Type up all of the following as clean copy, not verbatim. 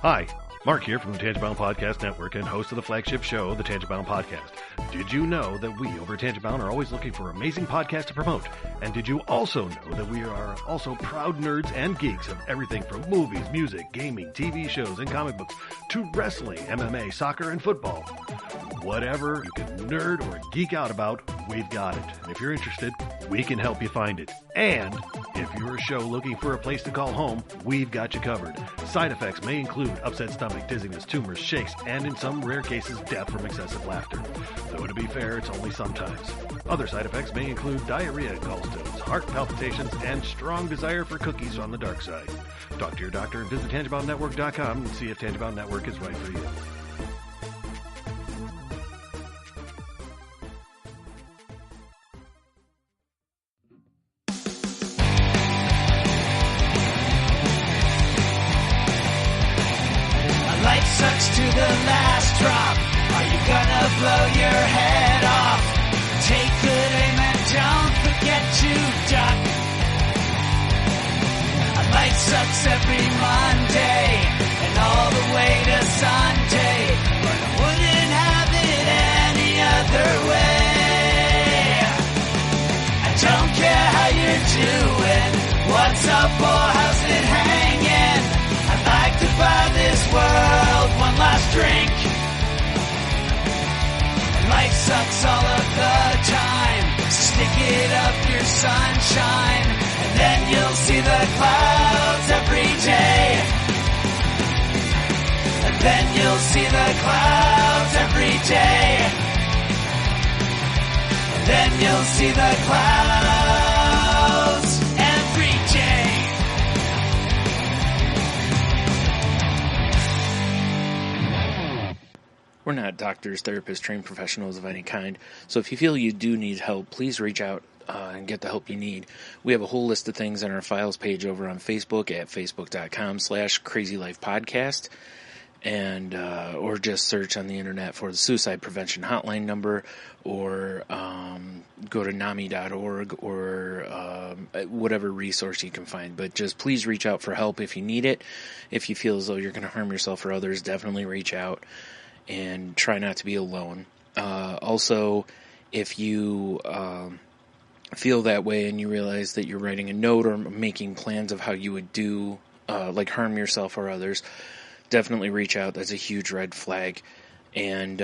Hi, Mark here from the Tangibound Podcast Network and host of the flagship show, the Tangibound Podcast. Did you know that we over at Tangibound are always looking for amazing podcasts to promote? And did you also know that we are also proud nerds and geeks of everything from movies, music, gaming, TV shows, and comic books to wrestling, MMA, soccer, and football? Whatever you can nerd or geek out about, we've got it. And if you're interested, we can help you find it. And if you're a show looking for a place to call home, we've got you covered. Side effects may include upset stomach, dizziness, tumors, shakes, and in some rare cases, death from excessive laughter. Though to be fair, it's only sometimes. Other side effects may include diarrhea, gallstones, heart palpitations, and strong desire for cookies on the dark side. Talk to your doctor and visit TangiboundNetwork.com and see if Tangibound Network is right for you. Sucks to the last drop. Are you gonna blow your head off? Take good aim and don't forget to duck. Life sucks every Monday and all the way to Sunday, but I wouldn't have it any other way. I don't care how you're doing, what's up or how's it hanging. I'd like to buy this world one last drink. Life sucks all of the time, so stick it up your sunshine, and then you'll see the clouds every day. And then you'll see the clouds every day. And then you'll see the clouds every day. We're not doctors, therapists, trained professionals of any kind, so if you feel you do need help, please reach out and get the help you need. We have a whole list of things on our files page over on Facebook at facebook.com/crazylifepodcast, and or just search on the internet for the suicide prevention hotline number, or go to NAMI.org or whatever resource you can find. But just please reach out for help if you need it. If you feel as though you're going to harm yourself or others, definitely reach out. And try not to be alone. Also, if you feel that way and you realize that you're writing a note or making plans of how you would do, like harm yourself or others, definitely reach out. That's a huge red flag. And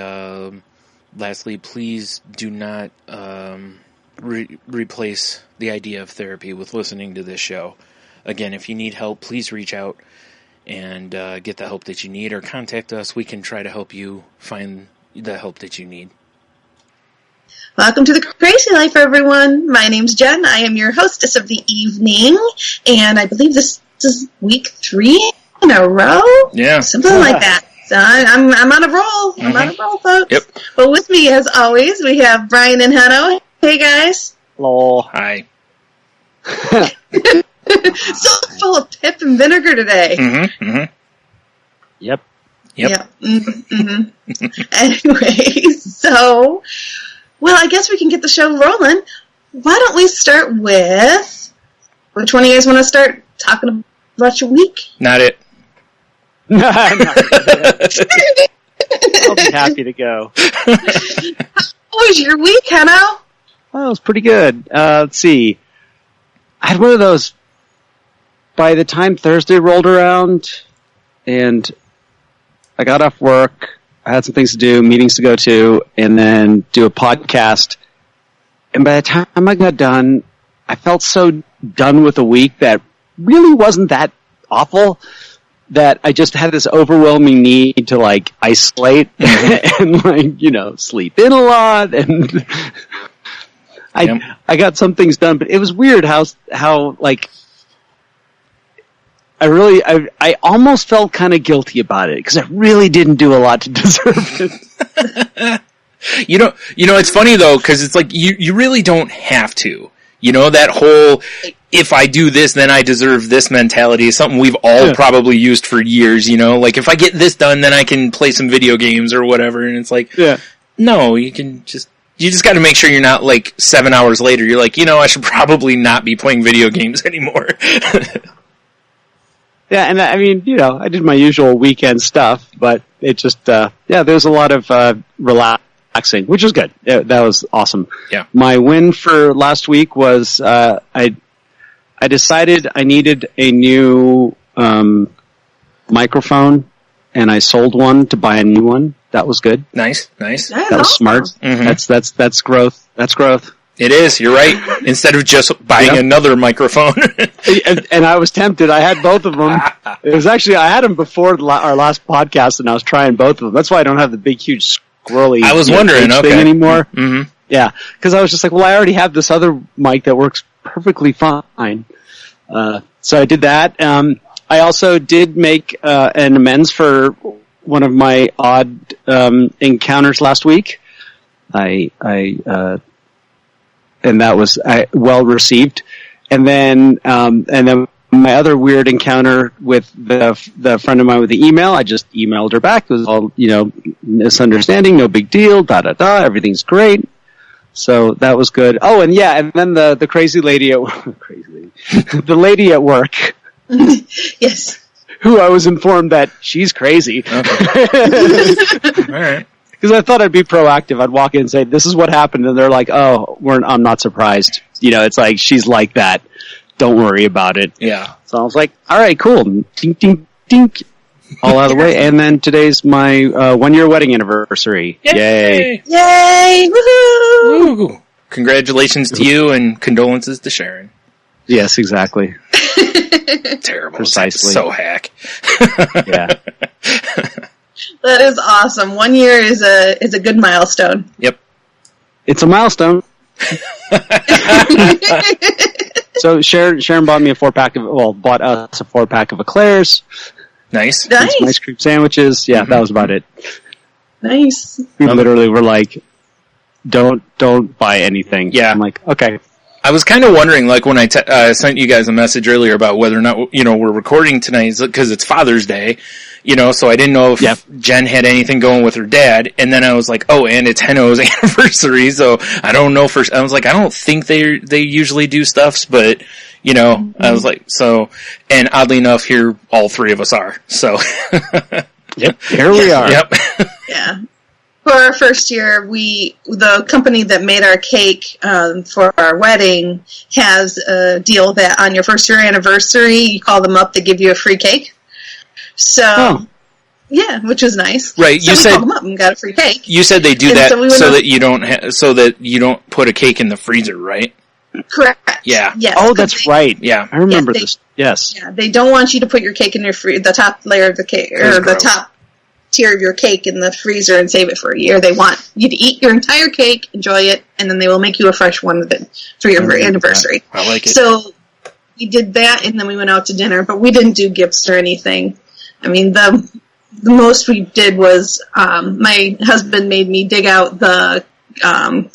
lastly, please do not replace the idea of therapy with listening to this show. Again, if you need help, please reach out and get the help that you need, or contact us. We can try to help you find the help that you need. Welcome to the Crazy Life, everyone. My name's Jen. I am your hostess of the evening, and I believe this is week 3 in a row? Yeah. Something like that. So I'm on a roll. I'm on a roll, folks. Yep. But with me, as always, we have Brian and Hanno. Hey, guys. Hello. Hi. So full of pip and vinegar today. Mm-hmm. Mm-hmm. Yep. Yeah. Mm-hmm. Anyway, so, well, I guess we can get the show rolling. Why don't we start with, which one of you guys want to start talking about your week? Not it. I'll be happy to go. How was your week, Hanno? Well, it was pretty good. Let's see. I had one of those, by the time Thursday rolled around, and I got off work, I had some things to do, meetings to go to, and then do a podcast. And by the time I got done, I felt so done with the week that really wasn't that awful, that I just had this overwhelming need to, like, isolate and, like, you know, sleep in a lot. And I got some things done, but it was weird how like, I almost felt kind of guilty about it, because I really didn't do a lot to deserve it. You know, it's funny though, because it's like, you really don't have to. You know, that whole, if I do this, then I deserve this mentality is something we've all probably used for years, you know? Like, if I get this done, then I can play some video games or whatever, and it's like, no, you just gotta make sure you're not, like, 7 hours later, you're like, you know, I should probably not be playing video games anymore. Yeah, and I mean, I did my usual weekend stuff, but it just, there's a lot of relaxing, which was good. That was awesome. Yeah. My win for last week was I decided I needed a new microphone, and I sold one to buy a new one. That was good. Nice. That was smart. Mm-hmm. That's growth. That's growth. It is. You're right. Instead of just buying another microphone. and I was tempted. I had both of them. It was actually, I had them before our last podcast, and I was trying both of them. That's why I don't have the big, huge, squirrely I was wondering, thing anymore. Mm-hmm. Yeah, because I was just like, well, I already have this other mic that works perfectly fine. So I did that. I also did make an amends for one of my odd encounters last week. And that was well received. And then my other weird encounter with the friend of mine with the email, I just emailed her back. It was all, misunderstanding, no big deal, everything's great. So that was good. Oh, and then the crazy lady the lady at work. Yes. Who I was informed that she's crazy. Okay. All right. Because I thought I'd be proactive. I'd walk in and say, this is what happened. And they're like, oh, I'm not surprised. It's like, she's like that. Don't worry about it. Yeah. So I was like, all right, cool. Dink, dink, dink. All out of the way. And then today's my 1-year wedding anniversary. Yay. Yay! Woohoo! Woo. Congratulations to you and condolences to Sharon. Yes, exactly. Terrible. Precisely. So hack. Yeah. That is awesome. 1 year is a good milestone. Yep. It's a milestone. So Sharon bought me bought us a 4-pack of eclairs. Nice. And some ice cream sandwiches. Yeah, That was about it. Nice. We literally were like, don't buy anything. Yeah. I'm like, okay. I was kind of wondering, like, when I sent you guys a message earlier about whether or not, we're recording tonight because it's Father's Day, so I didn't know if Jen had anything going with her dad. And then I was like, oh, and it's Henno's anniversary. So I don't know I was like, I don't think they usually do stuffs, but, I was like, so, and oddly enough, here all three of us are. So. Yep. Here we are. Yep. Yeah. For our first year, the company that made our cake for our wedding has a deal that on your first year anniversary, you call them up, they give you a free cake. So, yeah, which is nice. Right. So we called them up and got a free cake. You said they do that so that you don't put a cake in the freezer, right? Correct. Yeah. Yes, oh, that's right. Yeah. I remember this. Yes. Yeah, they don't want you to put your cake in the top layer of the cake, or the top tier of your cake in the freezer and save it for a year. They want you to eat your entire cake, enjoy it, and then they will make you a fresh one for your anniversary. I like it. So we did that, and then we went out to dinner, but we didn't do gifts or anything. I mean, the most we did was my husband made me dig out the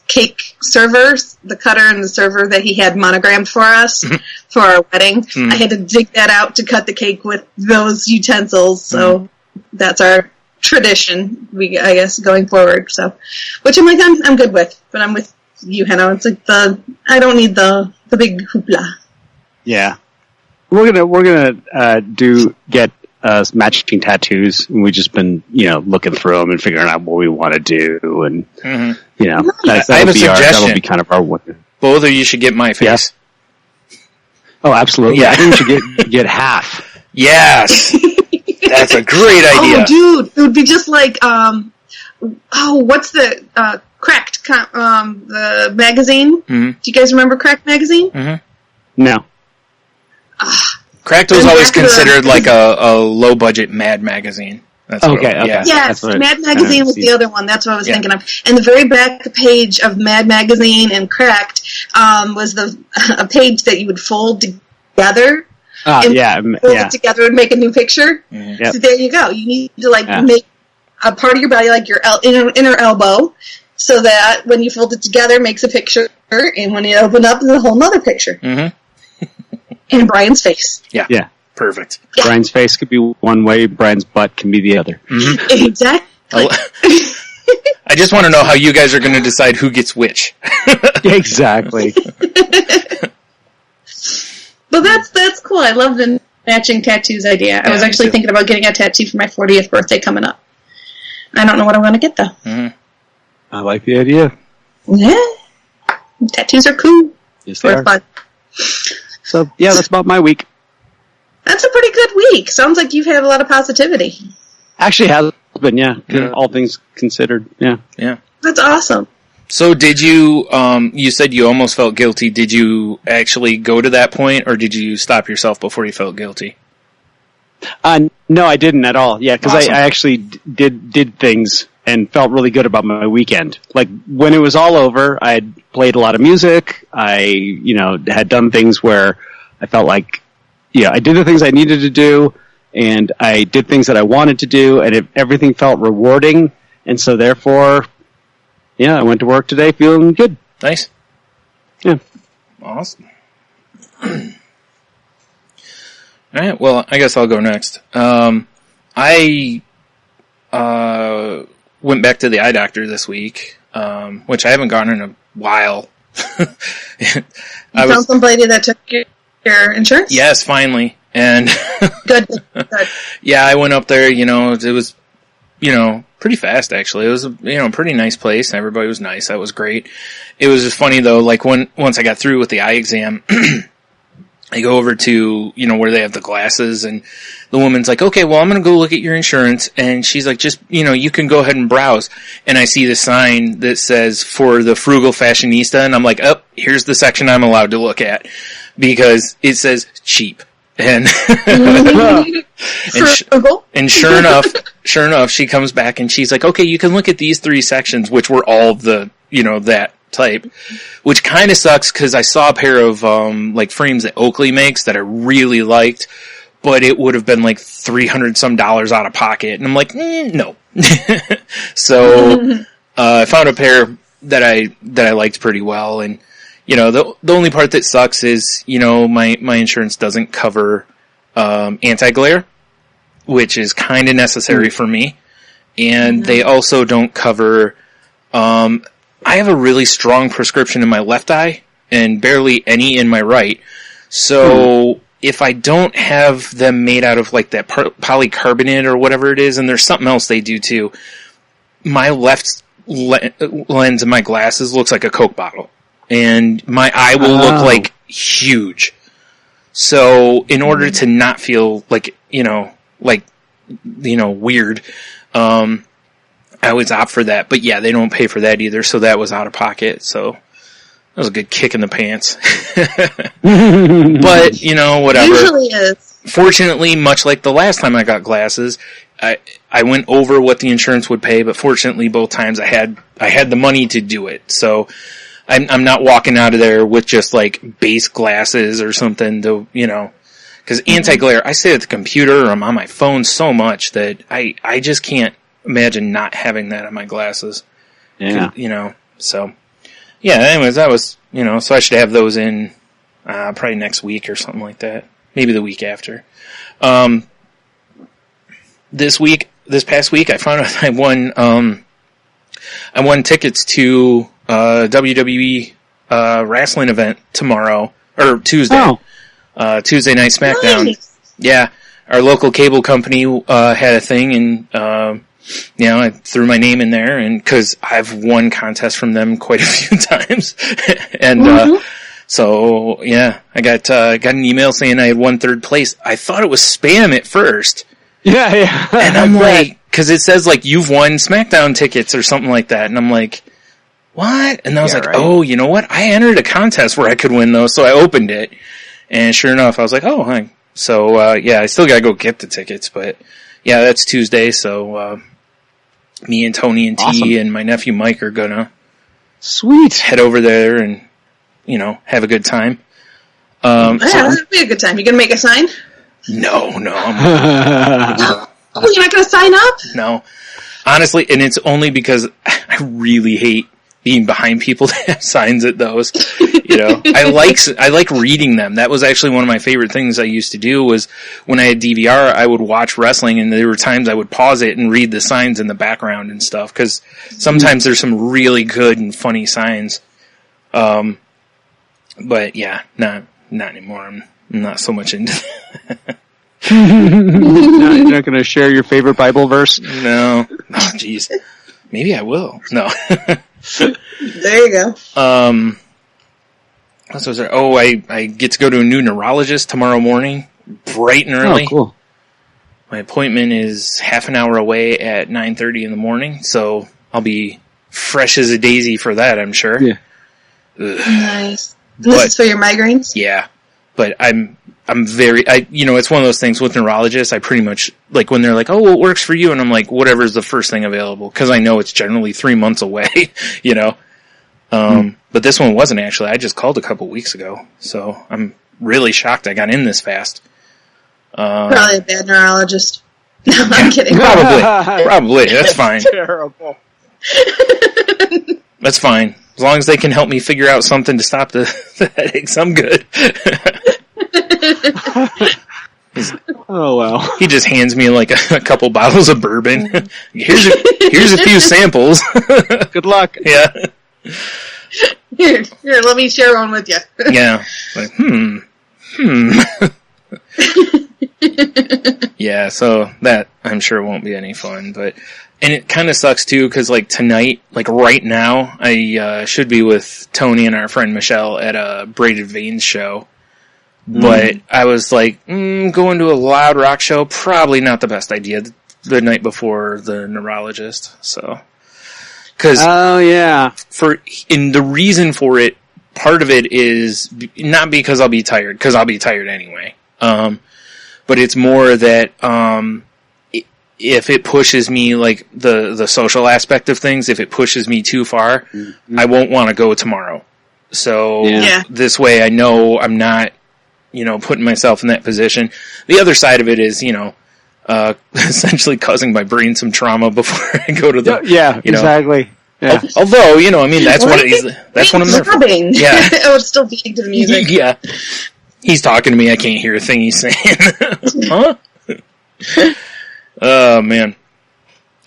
cake servers, the cutter and the server that he had monogrammed for us for our wedding. I had to dig that out to cut the cake with those utensils, so that's our tradition, I guess, going forward. So, which I'm good with, but I'm with you, Henno. It's like I don't need the big hoopla. Yeah, we're gonna get matching tattoos, and we've just been looking through them and figuring out what we want to do, and I have a suggestion. That'll be kind of our. Both of you should get my face. Yeah. Oh, absolutely! Yeah. I think we should get half. Yes. That's a great idea. Oh, dude, it would be just like, what's the, Cracked, the magazine? Mm-hmm. Do you guys remember Cracked magazine? Mm-hmm. No. Cracked was always considered like a low-budget Mad magazine. That's okay. Yeah. Yes, Mad Magazine was the other one. That's what I was thinking of. And the very back page of Mad Magazine and Cracked was a page that you would fold together. Fold it together and make a new picture. Mm-hmm. Yep. So there you go. You need to make a part of your body like your inner elbow, so that when you fold it together, it makes a picture, and when you open up, there's a whole nother picture. Mm-hmm. And Brian's face. Yeah. Perfect. Yeah. Brian's face could be one way, Brian's butt can be the other. Mm-hmm. Exactly. I just want to know how you guys are going to decide who gets which. Exactly. But that's cool. I love the matching tattoos idea. I was me actually too. thinking about getting a tattoo for my 40th birthday coming up. I don't know what I'm going to get, though. Mm-hmm. I like the idea. Yeah. Tattoos are cool. Yes, they Or are. fun. So, yeah, that's about my week. That's a pretty good week. Sounds like you've had a lot of positivity. Actually has been, yeah. Yeah. All things considered, yeah. Yeah. That's awesome. So did you, you said you almost felt guilty. Did you actually go to that point, or did you stop yourself before you felt guilty? No, I didn't at all. Yeah, because Awesome. I actually did things and felt really good about my weekend. Like, when it was all over, I had played a lot of music. I, had done things where I felt like, I did the things I needed to do, and I did things that I wanted to do, and everything felt rewarding. And so, therefore, I went to work today feeling good. Nice. Yeah. Awesome. All right. Well, I guess I'll go next. I went back to the eye doctor this week, which I haven't gone in a while. You found somebody that took your insurance? Yes, finally. And Good. yeah, I went up there, it was, pretty fast actually. It was a, pretty nice place. Everybody was nice. That was great. It was just funny though, like once I got through with the eye exam, I go over to, where they have the glasses, and the woman's like, okay, well, I'm going to go look at your insurance. And she's like, just, you can go ahead and browse. And I see the sign that says for the frugal fashionista. And I'm like, oh, here's the section I'm allowed to look at, because it says cheap. And, and sure enough, she comes back and she's like, okay, you can look at these 3 sections, which were all the, that type, which kind of sucks because I saw a pair of, frames that Oakley makes that I really liked, but it would have been like $300 some out of pocket. And I'm like, no. So, I found a pair that I liked pretty well. And, the only part that sucks is, my insurance doesn't cover, anti-glare, which is kind of necessary for me. And they also don't cover, I have a really strong prescription in my left eye and barely any in my right. So if I don't have them made out of like that polycarbonate or whatever it is, and there's something else they do too, my left lens of my glasses looks like a Coke bottle. And my eye will look like huge. So in order to not feel like, weird, I always opt for that. But yeah, they don't pay for that either, so that was out of pocket. So that was a good kick in the pants. But, whatever. Usually is. Fortunately, much like the last time I got glasses, I went over what the insurance would pay, but fortunately both times I had the money to do it. So I'm not walking out of there with just like base glasses or something to, because anti-glare, I sit at the computer or I'm on my phone so much that I just can't imagine not having that on my glasses. Yeah. So yeah, anyways, that was, so I should have those in, probably next week or something like that. Maybe the week after. This past week, I found out I won tickets to WWE wrestling event tomorrow or Tuesday. Tuesday Night SmackDown. Nice. Yeah, our local cable company had a thing, and I threw my name in there, and because I've won contests from them quite a few times, and so yeah, I got an email saying I had won 3rd place. I thought it was spam at first. Yeah. And I'm like, because it says like you've won SmackDown tickets or something like that, and I'm like, what? And I was like, right. oh, you know what? I entered a contest where I could win those, so I opened it, and sure enough, I was like, oh, hi. So I still gotta go get the tickets, but yeah, that's Tuesday. So me and Tony and T and my nephew Mike are gonna head over there and have a good time. That'll be a good time. You gonna make a sign? No, Oh, you're not gonna sign up? No. Honestly, and it's only because I really hate being behind people that have signs at those. I like reading them. That was actually one of my favorite things I used to do was when I had DVR, I would watch wrestling, and there were times I would pause it and read the signs in the background and stuff, because sometimes there's some really good and funny signs. But yeah, not anymore. I'm not so much into that. No, you're not going to share your favorite Bible verse? No. Oh, jeez. Maybe I will. No. There you go. What was there? Oh, I get to go to a new neurologist tomorrow morning, bright and early. Oh, cool. My appointment is half an hour away at 9:30 in the morning, so I'll be fresh as a daisy for that, I'm sure. Yeah. Ugh. Nice. This is for your migraines? Yeah. But I'm it's one of those things with neurologists, I pretty much, like, when they're like, oh, what works for you? And I'm like, whatever's the first thing available, because I know it's generally 3 months away, you know? But this one wasn't actually. I just called a couple weeks ago, so I'm really shocked I got in this fast. Probably a bad neurologist. No, I'm kidding. Probably. That's fine. Terrible. That's fine. As long as they can help me figure out something to stop the headaches, I'm good. Oh, well. He just hands me like a couple bottles of bourbon. Here's a few samples. Good luck. Yeah. Here, let me share one with you. Yeah. Like, Yeah, so that I'm sure won't be any fun, and it kind of sucks too, because like tonight, like right now, I should be with Tony and our friend Michelle at a Braided Veins show, but I was like, going to a loud rock show, probably not the best idea the night before the neurologist, so. Cause the reason for it, part of it is not because I'll be tired, because I'll be tired anyway. But it's more that, if it pushes me, like, the social aspect of things, if it pushes me too far, I won't want to go tomorrow. So, this way I know I'm not, putting myself in that position. The other side of it is, essentially causing my brain some trauma before I go to the, exactly. Yeah. Although, that's what it is. That's what I'm there for. Yeah. I would still beating to the music. Yeah. He's talking to me. I can't hear a thing he's saying. Huh? Oh, man.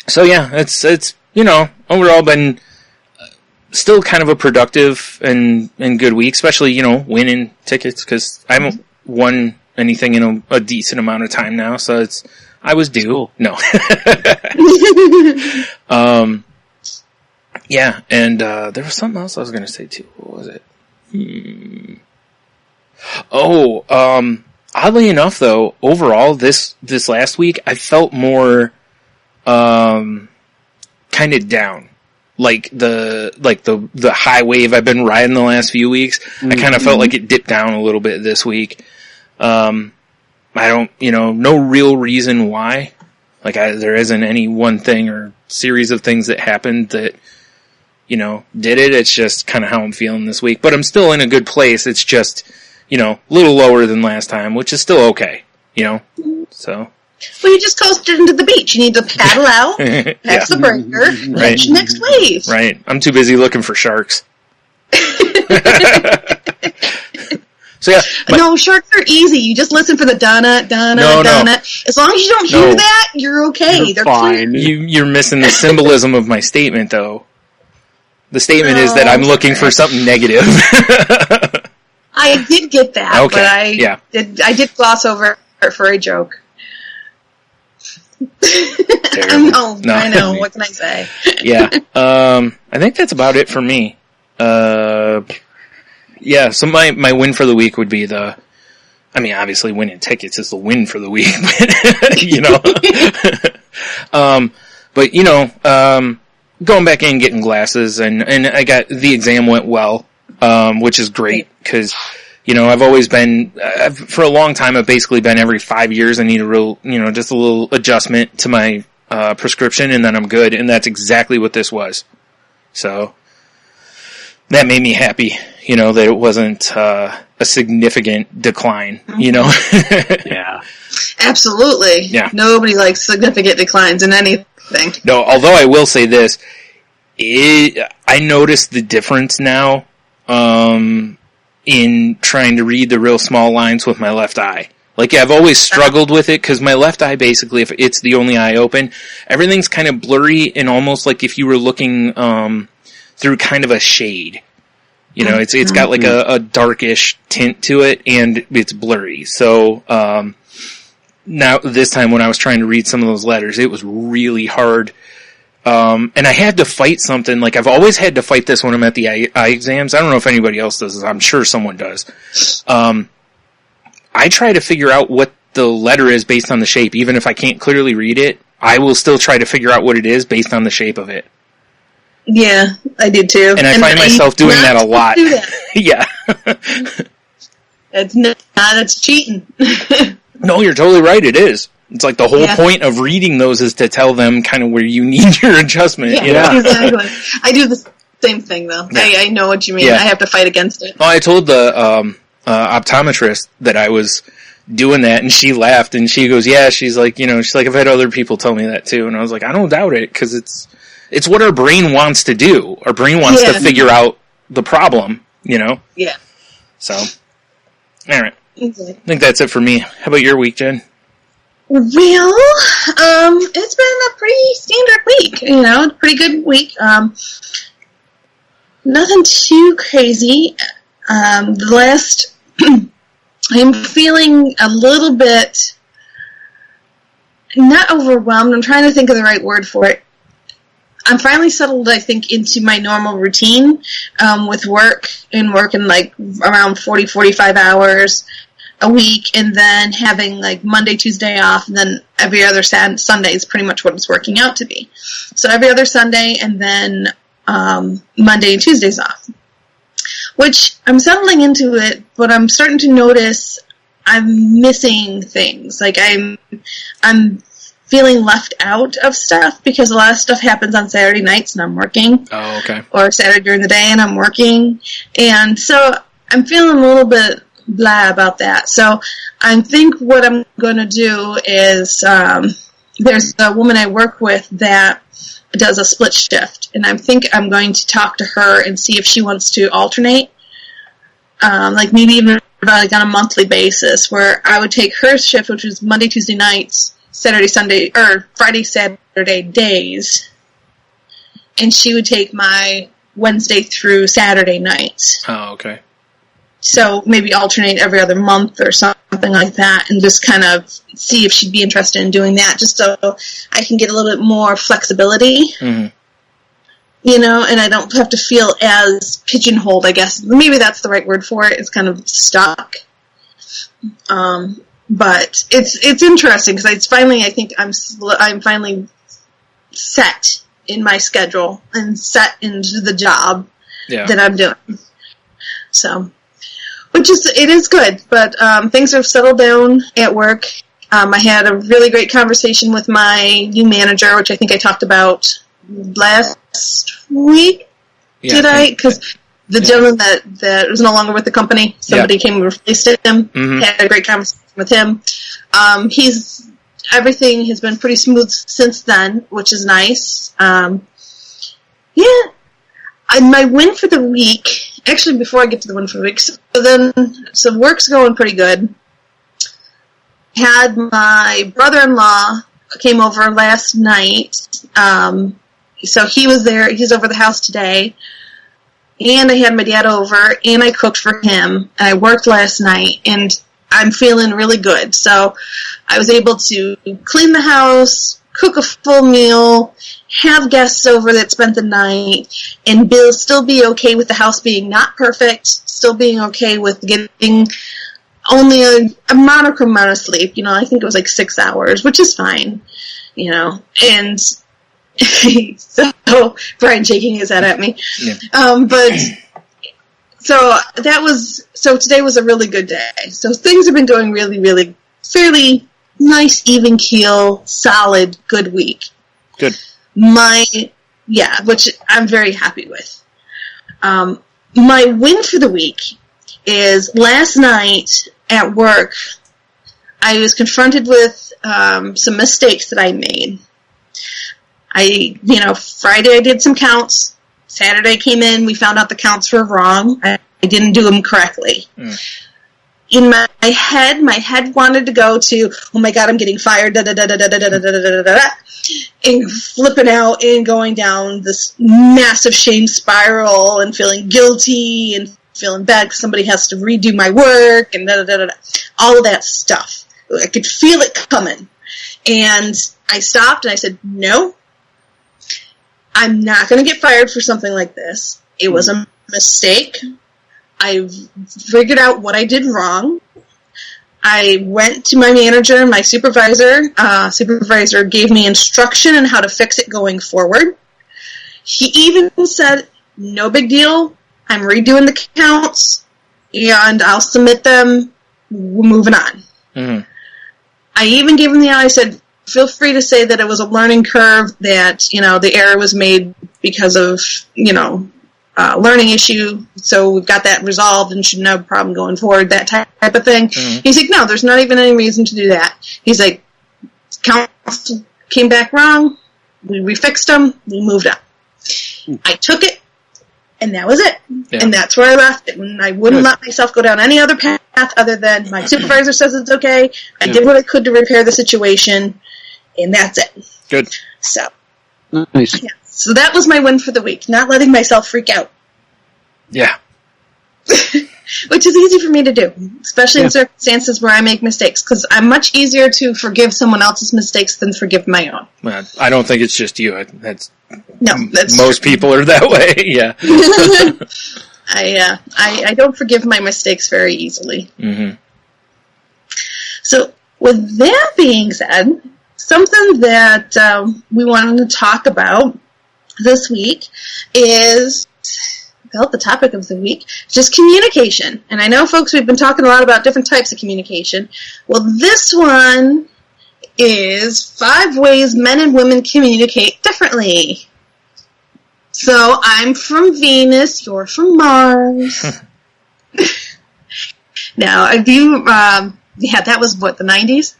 So, yeah, it's overall been still kind of a productive and good week, especially, winning tickets, because I haven't won anything in a decent amount of time now, so I was due. Cool. No. Yeah, and there was something else I was going to say, too. What was it? Oddly enough, though, overall, this last week, I felt more, kind of down. Like the high wave I've been riding the last few weeks, I kind of felt like it dipped down a little bit this week. I don't, no real reason why. Like, there isn't any one thing or series of things that happened that, did it. It's just kind of how I'm feeling this week. But I'm still in a good place. It's just, a little lower than last time, which is still okay, so. Well, you just coasted into the beach. You need to paddle out, pass the breaker, catch the next wave. Right. I'm too busy looking for sharks. So yeah. No, sharks are easy. You just listen for the donut. No. As long as you don't hear that, you're okay. They're fine. You're missing the symbolism of my statement, though. The statement is that I'm looking for something negative. I did get that, okay. But I did gloss over it for a joke. No, I know. What can I say? Yeah. I think that's about it for me. Yeah, so my win for the week would be obviously winning tickets is the win for the week, but, going back in, getting glasses, and I got, the exam went well, which is great, because, I've always been, for a long time, I've basically been every 5 years, I need a real, just a little adjustment to my, prescription, and then I'm good, and that's exactly what this was. So, that made me happy, that it wasn't, a significant decline, Yeah. Absolutely. Yeah. Nobody likes significant declines in anything. No, although I will say this, I noticed the difference now, in trying to read the real small lines with my left eye. Like, I've always struggled with it, because my left eye, basically, if it's the only eye open, everything's kind of blurry, and almost like if you were looking, through kind of a shade. It's got like a darkish tint to it, and it's blurry. So, now this time when I was trying to read some of those letters, it was really hard. And I had to fight something. Like, I've always had to fight this when I'm at the eye exams. I don't know if anybody else does this. I'm sure someone does. I try to figure out what the letter is based on the shape. Even if I can't clearly read it, I will still try to figure out what it is based on the shape of it. Yeah, I do too. And I find myself doing that a lot. Do that. Yeah. That's cheating. No, you're totally right. It is. It's like the whole point of reading those is to tell them kind of where you need your adjustment. Yeah, you know? Exactly. I do the same thing, though. Yeah. I know what you mean. Yeah. I have to fight against it. Well, I told the optometrist that I was doing that, and she laughed, and she goes, yeah, she's like, I've had other people tell me that, too. And I was like, I don't doubt it, because it's what our brain wants to do. Our brain wants to figure out the problem, Yeah. So, all right. Exactly. I think that's it for me. How about your week, Jen? Well, it's been a pretty standard week, pretty good week. Nothing too crazy. I'm feeling a little bit, not overwhelmed, I'm trying to think of the right word for it. I'm finally settled, I think, into my normal routine, with work, and working like around 40, 45 hours a week, and then having like Monday, Tuesday off, and then every other Sunday is pretty much what it's working out to be. So every other Sunday, and then Monday and Tuesdays off. Which I'm settling into it, but I'm starting to notice I'm missing things. Like I'm feeling left out of stuff because a lot of stuff happens on Saturday nights and I'm working. Oh, okay. Or Saturday during the day and I'm working. And so I'm feeling a little bit blah about that. So I think what I'm going to do is there's a woman I work with that does a split shift, and I think I'm going to talk to her and see if she wants to alternate, like maybe even like on a monthly basis, where I would take her shift, which was Monday, Tuesday nights, Saturday, Sunday, or Friday, Saturday days, and she would take my Wednesday through Saturday nights. Oh, okay. So maybe alternate every other month or something like that, and just kind of see if she'd be interested in doing that, just so I can get a little bit more flexibility, and I don't have to feel as pigeonholed, I guess. Maybe that's the right word for it. It's kind of stuck. But it's interesting, because it's finally, I think I'm finally set in my schedule and set into the job that I'm doing. So... it is good, but things have settled down at work. I had a really great conversation with my new manager, which I think I talked about last week. Did I? Because the gentleman that was no longer with the company, somebody came and replaced him. Had a great conversation with him. Everything has been pretty smooth since then, which is nice. My win for the week. Actually, before I get to the one for the week, so work's going pretty good. Had my brother-in-law came over last night, so he was there. He's over the house today, and I had my dad over, and I cooked for him, and I worked last night, and I'm feeling really good. So I was able to clean the house, cook a full meal, have guests over that spent the night, and still be okay with the house being not perfect, still being okay with getting only a modicum amount of sleep. I think it was like 6 hours, which is fine, and so Brian shaking his head at me. Yeah. So today was a really good day. So things have been going really, really fairly nice, even keel, solid, good week. Good. Which I'm very happy with. My win for the week is last night at work, I was confronted with some mistakes that I made. Friday I did some counts. Saturday came in, we found out the counts were wrong. I didn't do them correctly. In my head wanted to go to, oh my God, I'm getting fired, and flipping out and going down this massive shame spiral and feeling guilty and feeling bad because somebody has to redo my work and all of that stuff. I could feel it coming. And I stopped and I said, no, I'm not going to get fired for something like this. It was a mistake. I figured out what I did wrong. I went to my manager, my supervisor. Supervisor gave me instruction on how to fix it going forward. He even said, no big deal. I'm redoing the counts, and I'll submit them. We're moving on. Mm-hmm. I even gave him I said, feel free to say that it was a learning curve, that, the error was made because of, learning issue, so we've got that resolved and shouldn't have a problem going forward, that type of thing. Mm-hmm. He's like, no, there's not even any reason to do that. He's like, counts came back wrong, we fixed them, we moved on. I took it, and that was it. Yeah. And that's where I left it. And I wouldn't let myself go down any other path other than my supervisor says it's okay. I did what I could to repair the situation, and that's it. Good. So, nice. Yeah. So that was my win for the week, not letting myself freak out. Yeah. Which is easy for me to do, especially in circumstances where I make mistakes, because I'm much easier to forgive someone else's mistakes than forgive my own. Well, I don't think it's just you. That's most true. People are that way. Yeah. I don't forgive my mistakes very easily. Mm-hmm. So with that being said, something that we wanted to talk about this week is, the topic of the week, just communication. And I know, folks, we've been talking a lot about different types of communication. Well, this one is 5 ways men and women communicate differently. So I'm from Venus, you're from Mars. Now, have you, that was what, the 90s?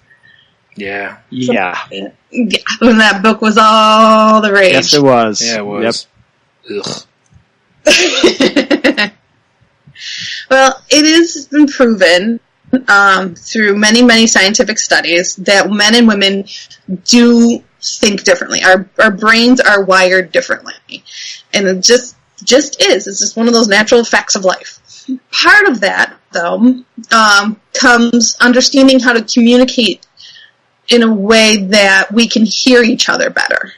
Yeah. Yeah. When that book was all the rage. Yes, it was. Yeah, it was. Yep. Ugh. Well, it has been proven through many, many scientific studies that men and women do think differently. Our brains are wired differently. And it just is. It's just one of those natural facts of life. Part of that, though, comes understanding how to communicate in a way that we can hear each other better.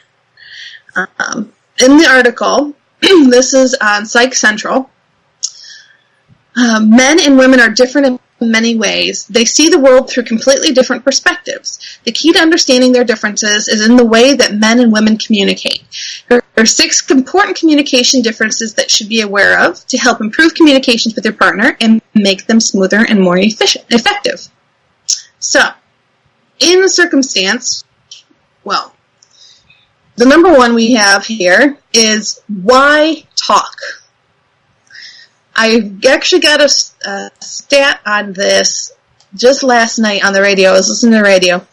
In the article, this is on Psych Central, men and women are different in many ways. They see the world through completely different perspectives. The key to understanding their differences is in the way that men and women communicate. There are 6 important communication differences that you should be aware of to help improve communications with your partner and make them smoother and more effective. So, in the circumstance, well, the number one we have here is why talk? I actually got a stat on this just last night on the radio. I was listening to the radio,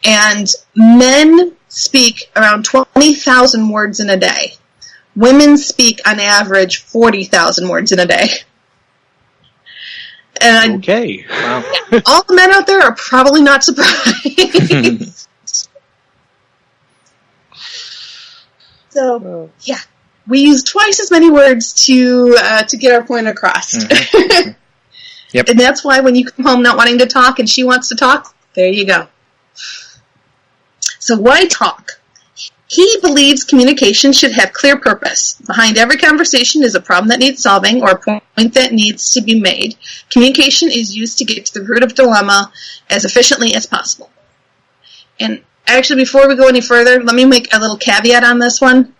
and men speak around 20,000 words in a day. Women speak on average 40,000 words in a day. And okay. Wow. All the men out there are probably not surprised. So, yeah, we use twice as many words to get our point across. Mm-hmm. Yep. And that's why when you come home not wanting to talk and she wants to talk, there you go. So why talk? He believes communication should have clear purpose. Behind every conversation is a problem that needs solving or a point that needs to be made. Communication is used to get to the root of dilemma as efficiently as possible. And actually, before we go any further, let me make a little caveat on this one.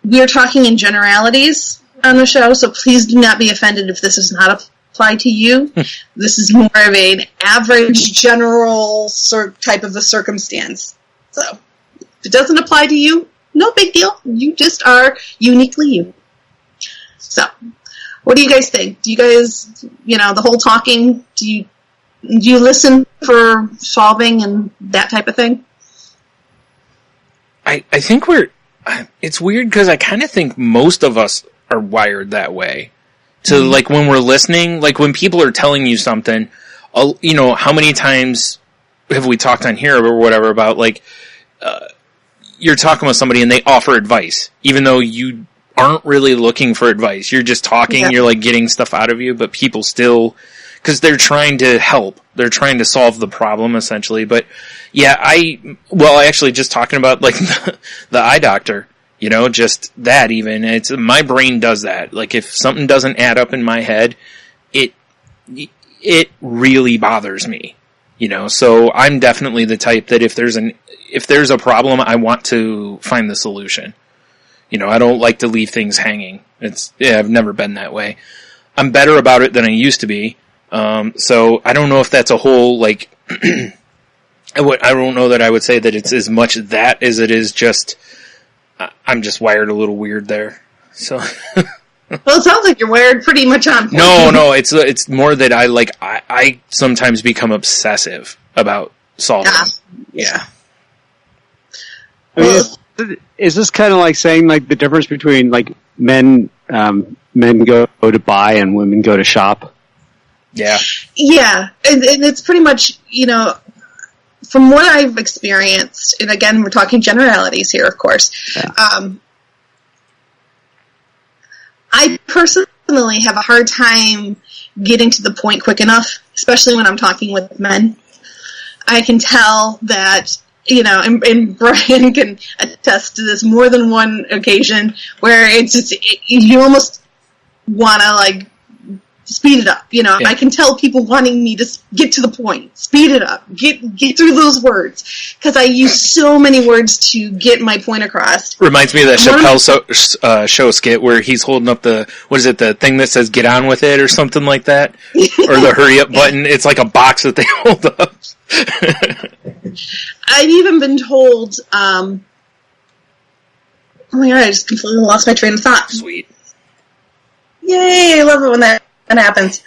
We are talking in generalities on the show, so please do not be offended if this does not apply to you. This is more of an average, general type of a circumstance. So, if it doesn't apply to you, no big deal. You just are uniquely you. So, what do you guys think? Do you guys, the whole talking, do you listen for solving and that type of thing? I think it's weird because I kind of think most of us are wired that way. To like when we're listening, like when people are telling you something, how many times have we talked on here or whatever about like, you're talking with somebody and they offer advice, even though you aren't really looking for advice. You're just talking, You're like getting stuff out of you, but people still because they're trying to help. They're trying to solve the problem, essentially. But, yeah, actually just talking about, like, the eye doctor, you know, just that even. My brain does that. Like, if something doesn't add up in my head, it really bothers me, you know. So I'm definitely the type that if there's a problem, I want to find the solution. You know, I don't like to leave things hanging. I've never been that way. I'm better about it than I used to be. So I don't know if that's a whole, like, I don't know that I would say that it's as much that as it is just, I'm just wired a little weird there. So. Well, it sounds like you're wired pretty much on point. No, it's more that I sometimes become obsessive about solving. Yeah. I mean, is this kind of like saying, like, the difference between, like, men go to buy and women go to shop? Yeah. Yeah, and it's pretty much, you know, from what I've experienced, and again, we're talking generalities here, of course. Yeah. I personally have a hard time getting to the point quick enough, especially when I'm talking with men. I can tell that, you know, and Brian can attest to this more than one occasion, where it's just, you almost want to, like, speed it up, you know. Yeah. I can tell people wanting me to get to the point, speed it up, get through those words, because I use so many words to get my point across. Reminds me of that Chappelle show skit where he's holding up the thing that says "get on with it" or something like that, or the hurry up button. It's like a box that they hold up. I've even been told, oh my god, I just completely lost my train of thought. Sweet. Yay, I love it when that happens.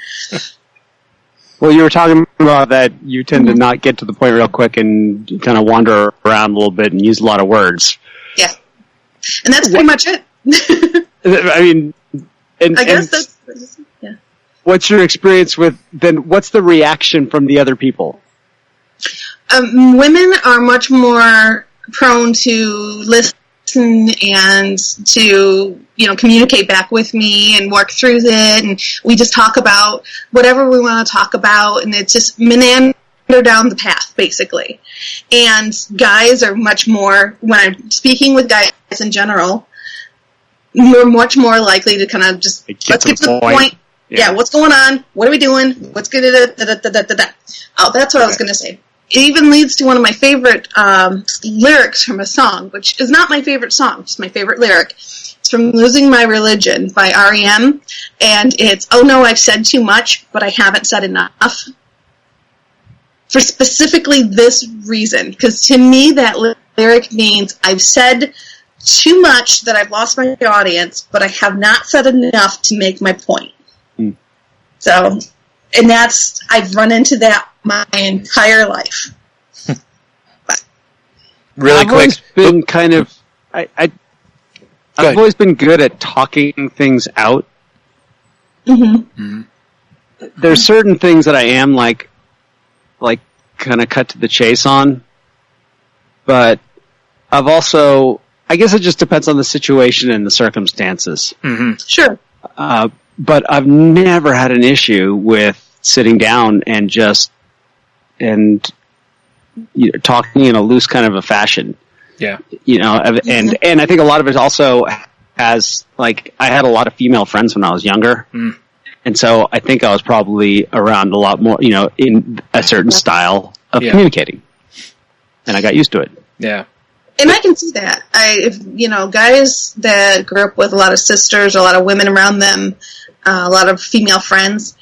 Well, you were talking about that you tend to not get to the point real quick and kind of wander around a little bit and use a lot of words. Yeah. And that's pretty much it. I mean, I guess that's, yeah. What's your experience with, then what's the reaction from the other people? Women are much more prone to listen and to, you know, communicate back with me and work through it, and we just talk about whatever we want to talk about, and it's just meander down the path, basically. And guys are much more, when I'm speaking with guys in general, we're much more likely to kind of just, let's get to the point. Yeah, what's going on? What are we doing? What's good? Oh, that's what I was going to say. It even leads to one of my favorite lyrics from a song, which is not my favorite song, it's my favorite lyric. It's from Losing My Religion by R.E.M., and it's, oh no, I've said too much, but I haven't said enough. For specifically this reason, because to me that lyric means I've said too much that I've lost my audience, but I have not said enough to make my point. Mm. So, and that's, I've run into that my entire life. Really I've quick. Always been kind of, I've always been good at talking things out. Mm-hmm. Mm-hmm. There's certain things that I am like kind of cut to the chase on, but I've also, I guess it just depends on the situation and the circumstances. Mm-hmm. Sure. But I've never had an issue with sitting down and just, and you know, talking in a loose kind of a fashion. Yeah. You know, and I think a lot of it also has, like, I had a lot of female friends when I was younger. Mm. And so I think I was probably around a lot more, you know, in a certain style of communicating. And I got used to it. Yeah. And I can see that. You know, guys that grew up with a lot of sisters, a lot of women around them, a lot of female friends,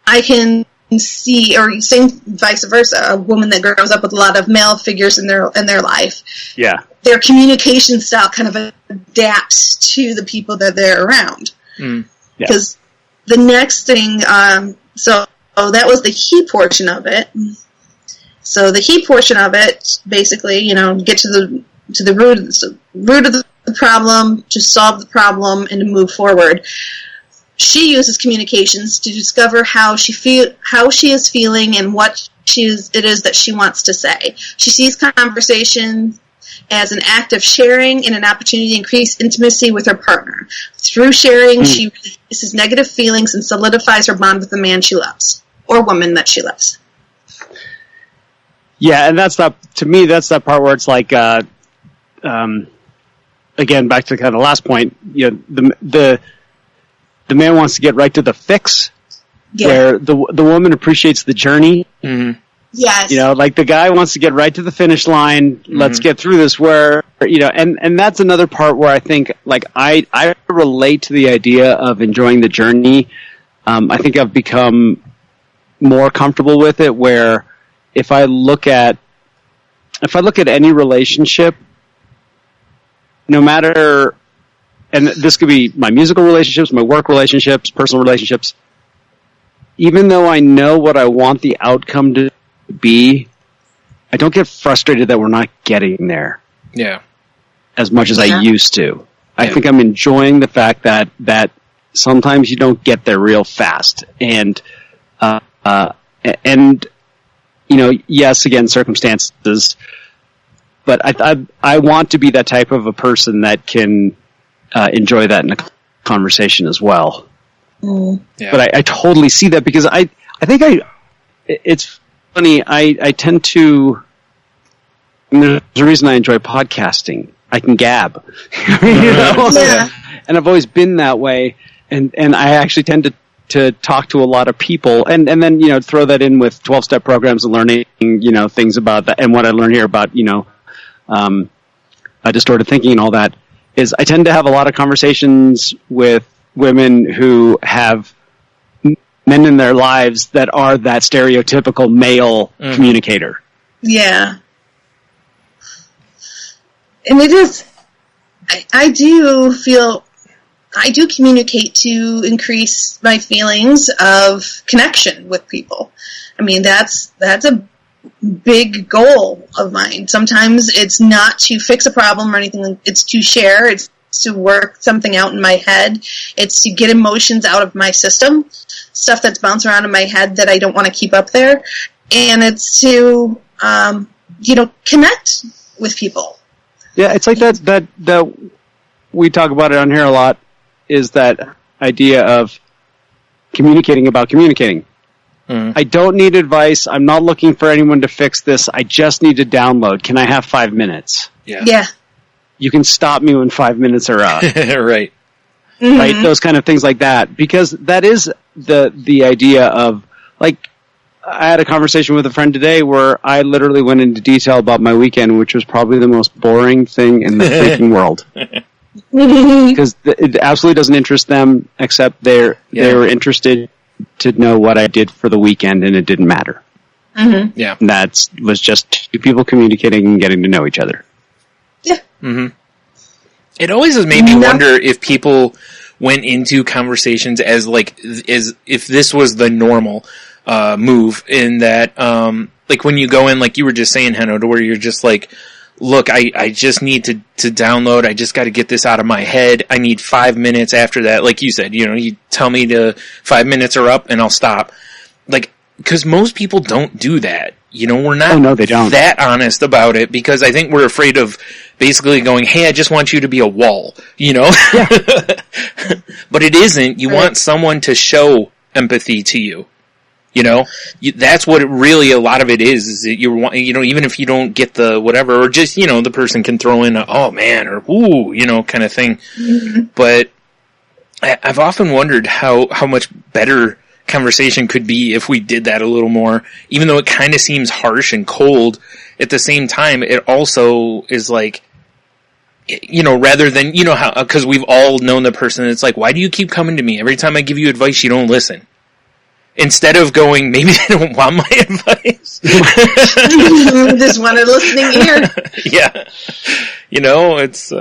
I can see, or same vice versa, a woman that grows up with a lot of male figures in their life. Yeah. Their communication style kind of adapts to the people that they're around. Because the next thing, so that was the he portion of it. So the he portion of it, basically, you know, get to the root of the problem, to solve the problem, and to move forward. She uses communications to discover how she is feeling and what it is that she wants to say. She sees conversation as an act of sharing and an opportunity to increase intimacy with her partner. Through sharing, she releases negative feelings and solidifies her bond with the man she loves, or woman that she loves. Yeah, and that's that part where it's like, again, back to kind of the last point, the man wants to get right to the fix, where the woman appreciates the journey. Mm-hmm. Yes. Like the guy wants to get right to the finish line. Mm-hmm. Let's get through this, where, and that's another part where I think, like, I relate to the idea of enjoying the journey. I think I've become more comfortable with it, where if I look at any relationship, no matter, and this could be my musical relationships, my work relationships, personal relationships, even though I know what I want the outcome to be, I don't get frustrated that we're not getting there. Yeah. As much as I used to. I think I'm enjoying the fact that sometimes you don't get there real fast. And yes, again, circumstances, but I want to be that type of a person that can enjoy that in a conversation as well. Mm. Yeah. But I totally see that, because I think it's funny, I tend to, there's a reason I enjoy podcasting. I can gab. Yeah. And I've always been that way, and I actually tend to talk to a lot of people, and then, throw that in with 12-step programs and learning, things about that, and what I learn here about, distorted thinking and all that, is I tend to have a lot of conversations with women who have men in their lives that are that stereotypical male communicator. Yeah. And it is, I do communicate to increase my feelings of connection with people. I mean, that's a big goal of mine. Sometimes it's not to fix a problem or anything, it's to share, it's to work something out in my head, it's to get emotions out of my system, stuff that's bouncing around in my head that I don't want to keep up there, and it's to, connect with people. Yeah, it's like that we talk about it on here a lot, is that idea of communicating about communicating. Mm. I don't need advice. I'm not looking for anyone to fix this. I just need to download. Can I have 5 minutes? Yeah. You can stop me when 5 minutes are up. Right. Mm-hmm. Right? Those kind of things like that. Because that is the idea of, like, I had a conversation with a friend today where I literally went into detail about my weekend, which was probably the most boring thing in the freaking world. Because it absolutely doesn't interest them, except they were interested to know what I did for the weekend, and it didn't matter. Mm-hmm. Yeah. And that was just two people communicating and getting to know each other. Yeah. Mm-hmm. It always has made me wonder if people went into conversations as if this was the normal move, in that, like when you go in, like you were just saying, Heno, to where you're just like, look, I just need to download. I just got to get this out of my head. I need 5 minutes after that. Like you said, you tell me to 5 minutes are up and I'll stop. Like, because most people don't do that. We're not they don't. that honest about it, because I think we're afraid of basically going, hey, I just want you to be a wall, Yeah. But it isn't. You want someone to show empathy to you. That's what really a lot of it is that you want, even if you don't get the whatever, or just, the person can throw in a, oh man, or ooh, kind of thing. Mm-hmm. But I've often wondered how much better conversation could be if we did that a little more, even though it kind of seems harsh and cold. At the same time, it also is like, rather than, how, because we've all known the person that's like, why do you keep coming to me? Every time I give you advice, you don't listen. Instead of going, maybe they don't want my advice. Just want a listening ear. Yeah. It's,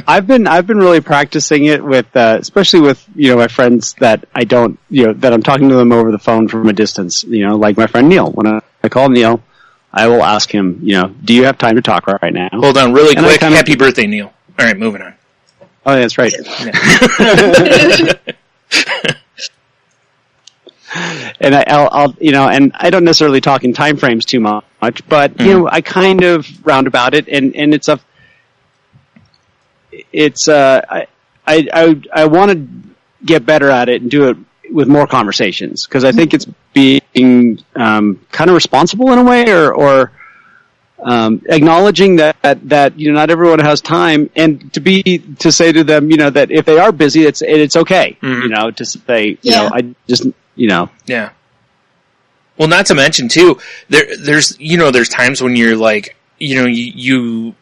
I've been really practicing it with, especially with, my friends that I don't, that I'm talking to them over the phone from a distance, like my friend Neil. When I call Neil, I will ask him, do you have time to talk right now? Hold on, really quick. Happy birthday, Neil. All right, moving on. Oh, that's right. and I'll and I don't necessarily talk in time frames too much, but I kind of round about it, and I want to get better at it and do it with more conversations, because I think it's being kind of responsible in a way, or acknowledging that not everyone has time, and to say to them that if they are busy, it's okay, to say I just Yeah. Well, not to mention too, there's times when you're like, you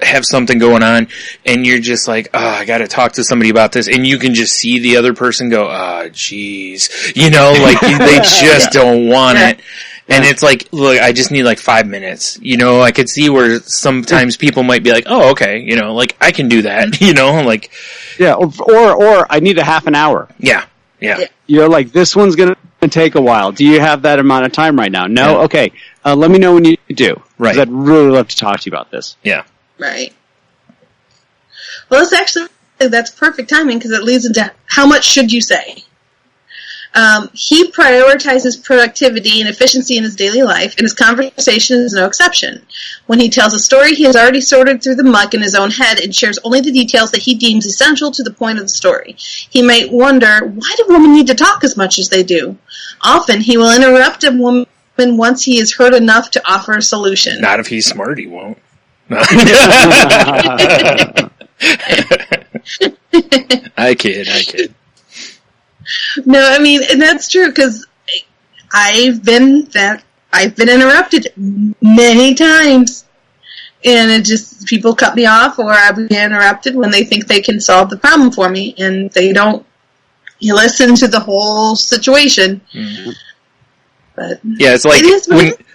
have something going on and you're just like, oh, I got to talk to somebody about this, and you can just see the other person go, oh, geez, like they just don't want it. And it's like, look, I just need like 5 minutes. I could see where sometimes people might be like, oh, okay, like I can do that, like. Yeah, or I need a half an hour. Yeah. You're like, this one's going to take a while. Do you have that amount of time right now? No? Yeah. Okay. Let me know when you do. Right. 'Cause I'd really love to talk to you about this. Yeah. Right. Well, that's perfect timing, because it leads into how much should you say. He prioritizes productivity and efficiency in his daily life, and his conversation is no exception. When he tells a story, he has already sorted through the muck in his own head and shares only the details that he deems essential to the point of the story. He might wonder, why do women need to talk as much as they do? Often, he will interrupt a woman once he has heard enough to offer a solution. Not if he's smart, he won't. No. I kid. No, I mean, and that's true, because I've been interrupted many times, and it just, people cut me off, or I be interrupted when they think they can solve the problem for me, and they don't listen to the whole situation. Mm-hmm. But yeah, it's like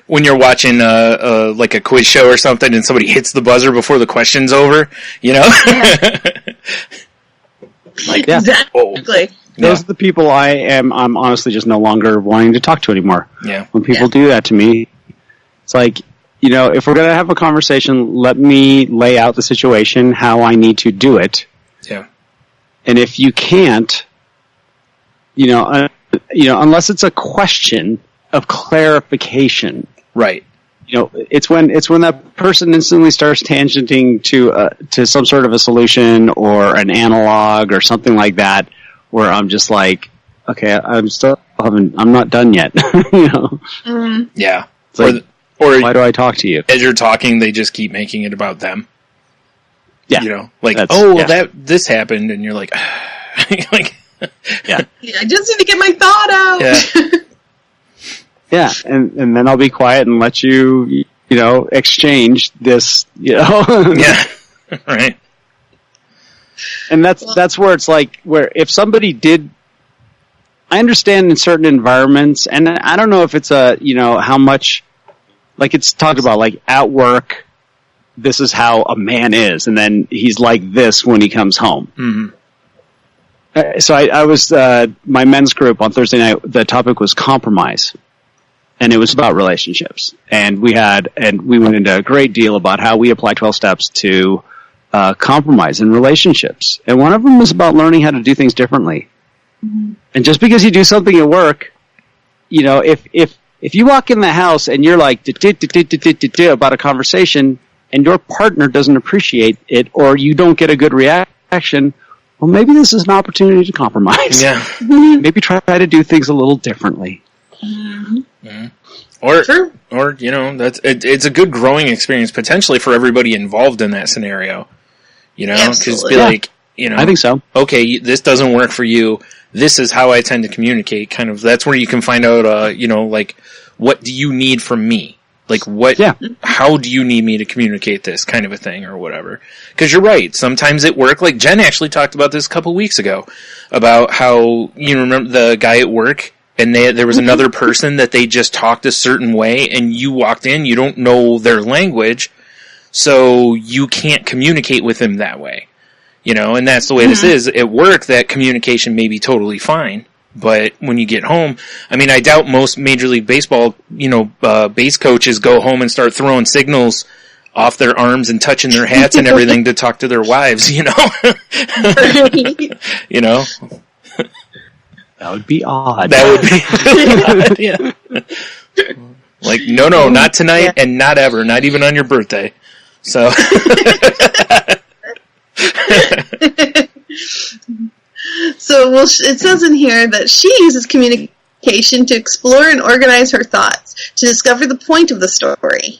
when you're watching like a quiz show or something, and somebody hits the buzzer before the question's over, Yeah. Like, yeah. Exactly. Those are the people I'm honestly just no longer wanting to talk to anymore. Yeah. When people do that to me, it's like, if we're going to have a conversation, let me lay out the situation, how I need to do it. Yeah. And if you can't, unless it's a question of clarification. Right. It's when that person instantly starts tangenting to some sort of a solution or an analog or something like that, where I'm just like, okay, I'm not done yet. Yeah. Like, or why do I talk to you? As you're talking, they just keep making it about them. Yeah. This happened, and you're like, yeah. I just need to get my thought out. Yeah. Yeah, and then I'll be quiet and let you, exchange this, Yeah, right. And that's where it's like, where if somebody did, I understand in certain environments, and I don't know if it's how much, like it's talked about, like at work, this is how a man is, and then he's like this when he comes home. Mm-hmm. So I was, my men's group on Thursday night, the topic was compromise. And it was about relationships. And we went into a great deal about how we apply 12 steps to compromise in relationships. And one of them was about learning how to do things differently. Mm-hmm. And just because you do something at work, if you walk in the house and you're like about a conversation and your partner doesn't appreciate it, or you don't get a good reaction, well, maybe this is an opportunity to compromise. Yeah. Maybe try to do things a little differently. Mm-hmm. Mm-hmm. Or it's a good growing experience potentially for everybody involved in that scenario. Because I think so. Okay, this doesn't work for you. This is how I tend to communicate. Kind of, that's where you can find out. Like, what do you need from me? Like, what? Yeah. How do you need me to communicate this kind of a thing, or whatever? Because you're right. Sometimes at work, like Jen actually talked about this a couple weeks ago, about how remember the guy at work. And there was another person that they just talked a certain way, and you walked in, you don't know their language, so you can't communicate with them that way. And that's the way this is. At work, that communication may be totally fine, but when you get home, I mean, I doubt most Major League Baseball, base coaches go home and start throwing signals off their arms and touching their hats and everything to talk to their wives, That would be odd. That would be odd, yeah. Like, no, not tonight and not ever, not even on your birthday. So. So, it says in here that she uses communication to explore and organize her thoughts, to discover the point of the story.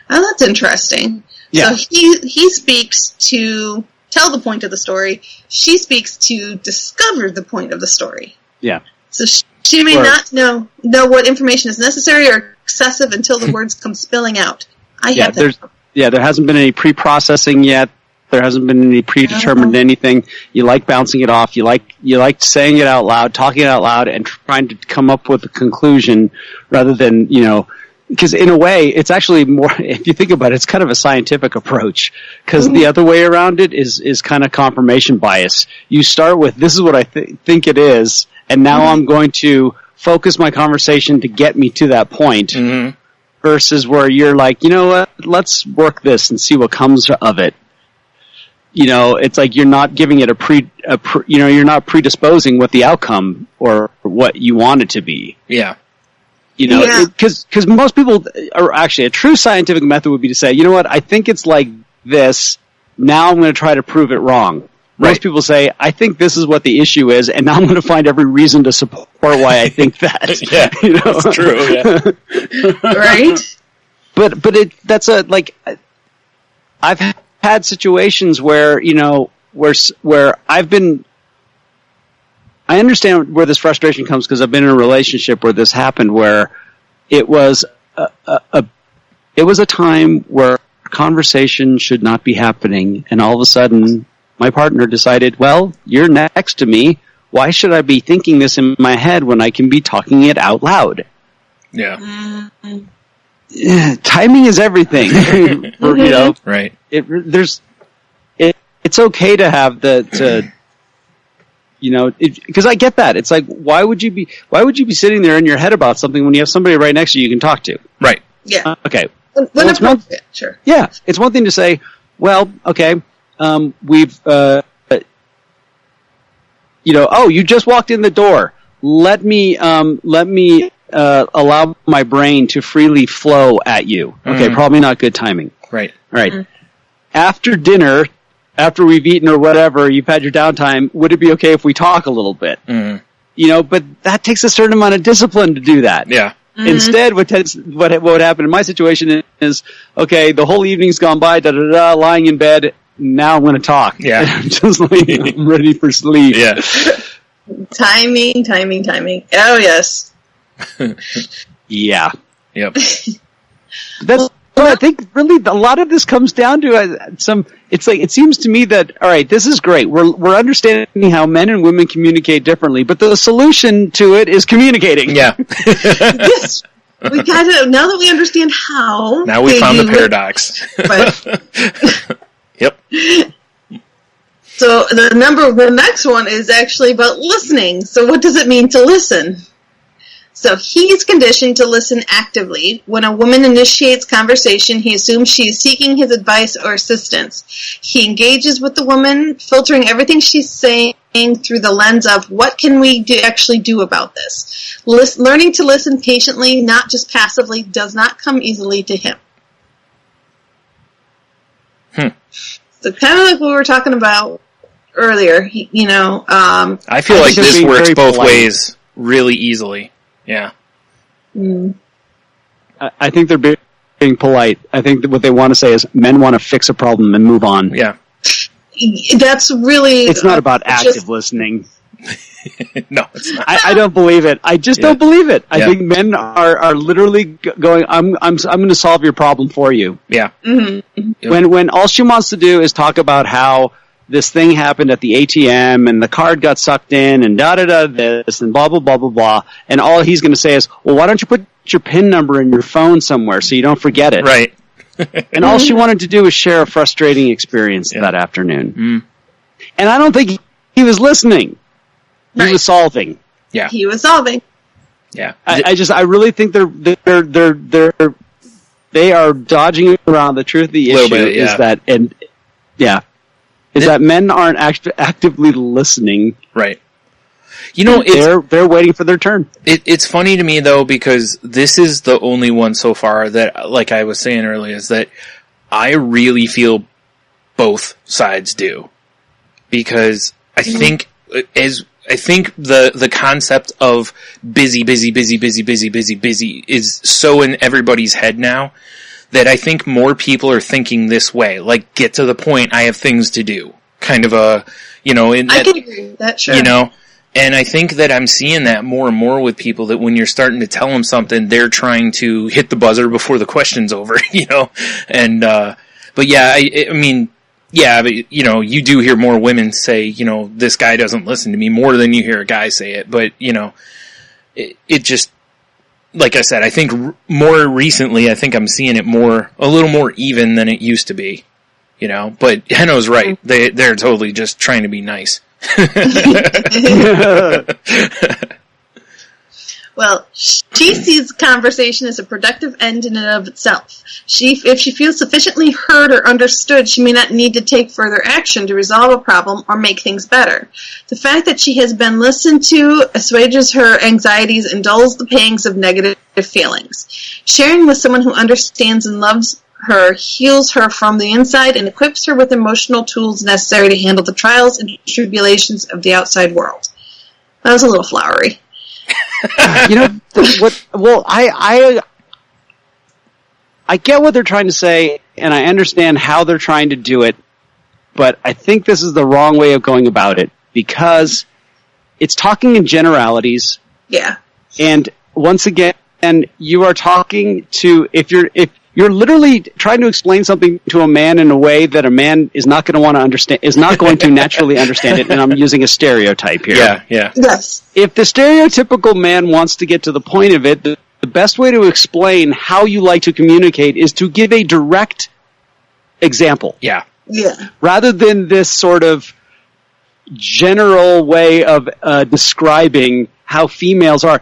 Oh, that's interesting. Yeah. So he speaks to tell the point of the story. She speaks to discover the point of the story. Yeah. So she may not know what information is necessary or excessive until the words come spilling out. There hasn't been any pre-processing yet. There hasn't been any predetermined anything. You like bouncing it off. You like saying it out loud, talking it out loud, and trying to come up with a conclusion rather than, because in a way, it's actually more, if you think about it, it's kind of a scientific approach. Because the other way around it is kind of confirmation bias. You start with, this is what I think it is, and now I'm going to focus my conversation to get me to that point. Mm-hmm. Versus where you're like, you know what, let's work this and see what comes of it. It's like you're not giving it you're not predisposing what the outcome or what you want it to be. Yeah. Because most people are actually, a true scientific method would be to say, you know what, I think it's like this, now I'm going to try to prove it wrong. Right. Most people say, I think this is what the issue is, and now I'm going to find every reason to support why I think that. Yeah, that's true, yeah. Right? But I've had situations where, where I've been, I understand where this frustration comes because I've been in a relationship where this happened, where it was a time where conversation should not be happening, and all of a sudden my partner decided, well, you're next to me. Why should I be thinking this in my head when I can be talking it out loud? Yeah. Timing is everything. Right. It's okay to have because I get that. It's like, why would you be sitting there in your head about something when you have somebody right next to you can talk to? Right. Yeah. Okay. Sure. Yeah. It's one thing to say, well, okay, we've, you just walked in the door. Let me allow my brain to freely flow at you. Okay, probably not good timing. Right. Right. Mm-hmm. After dinner, after we've eaten or whatever, you've had your downtime, would it be okay if we talk a little bit? Mm-hmm. But that takes a certain amount of discipline to do that. Yeah. Mm-hmm. Instead, what would happen in my situation is, okay, the whole evening's gone by, lying in bed, now I'm going to talk. Yeah. Just like I'm ready for sleep. Yeah. Timing. Oh, yes. Yeah. Yep. That's what I think. Really, a lot of this comes down to it's like, it seems to me that, all right, this is great. We're understanding how men and women communicate differently, but the solution to it is communicating. Yeah. Yes. We gotta, now that we understand how. Now we found the paradox. But, yep. So the next one is actually about listening. So what does it mean to listen? So he's conditioned to listen actively. When a woman initiates conversation, he assumes she is seeking his advice or assistance. He engages with the woman, filtering everything she's saying through the lens of what can we actually do about this. Learning to listen patiently, not just passively, does not come easily to him. So kind of like what we were talking about earlier, I feel like this works both ways really easily. Yeah. I think they're being polite. I think that what they want to say is men want to fix a problem and move on. Yeah. That's really... It's not about active listening. No, it's not. I don't believe it. I just don't believe it. I think men are literally going, I'm going to solve your problem for you. Yeah. Mm-hmm. Yep. When all she wants to do is talk about how this thing happened at the ATM and the card got sucked in and this and blah, blah, blah, blah, blah. And all he's going to say is, well, why don't you put your PIN number in your phone somewhere so you don't forget it? Right. And all she wanted to do was share a frustrating experience that afternoon. Mm. And I don't think he was listening. He was solving. Yeah. He was solving. Yeah. I really think they are dodging around the truth of the issue. Is that men aren't actively listening. Right. You know, they're waiting for their turn. It's funny to me though, because this is the only one so far that, like I was saying earlier, is that I really feel both sides do, because I think the concept of busy is so in everybody's head now that I think more people are thinking this way, like, get to the point, I have things to do, kind of a, you know, I can agree with that, sure. You know, and I think that I'm seeing that more and more with people, that when you're starting to tell them something, they're trying to hit the buzzer before the question's over, you know, and, but yeah, I mean, yeah, but, you know, you do hear more women say, you know, this guy doesn't listen to me, more than you hear a guy say it, but, you know, it just, like I said, I think more recently, I think I'm seeing it a little more even than it used to be, you know, but Henno's right. They're totally just trying to be nice. Well, she sees conversation as a productive end in and of itself. If she feels sufficiently heard or understood, she may not need to take further action to resolve a problem or make things better. The fact that she has been listened to assuages her anxieties and dulls the pangs of negative feelings. Sharing with someone who understands and loves her heals her from the inside and equips her with emotional tools necessary to handle the trials and tribulations of the outside world. That was a little flowery. You know, I get what they're trying to say, and I understand how they're trying to do it, but I think this is the wrong way of going about it, because it's talking in generalities. Yeah. And once again, you are talking to, if you're literally trying to explain something to a man in a way that a man is not going to want to understand, is not going to naturally understand it, and I'm using a stereotype here. Yeah. Yes. If the stereotypical man wants to get to the point of it, the best way to explain how you like to communicate is to give a direct example. Yeah. Rather than this sort of general way of describing how females are.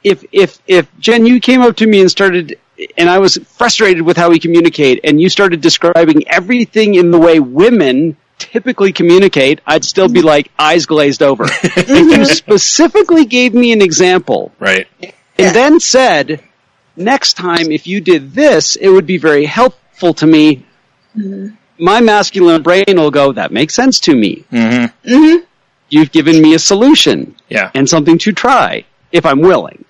If Jen, you came up to me and started, and I was frustrated with how we communicate, and you started describing everything in the way women typically communicate, I'd still be like, eyes glazed over. If you specifically gave me an example, right, and then said, next time if you did this, it would be very helpful to me, my masculine brain will go, that makes sense to me. You've given me a solution and something to try, if I'm willing.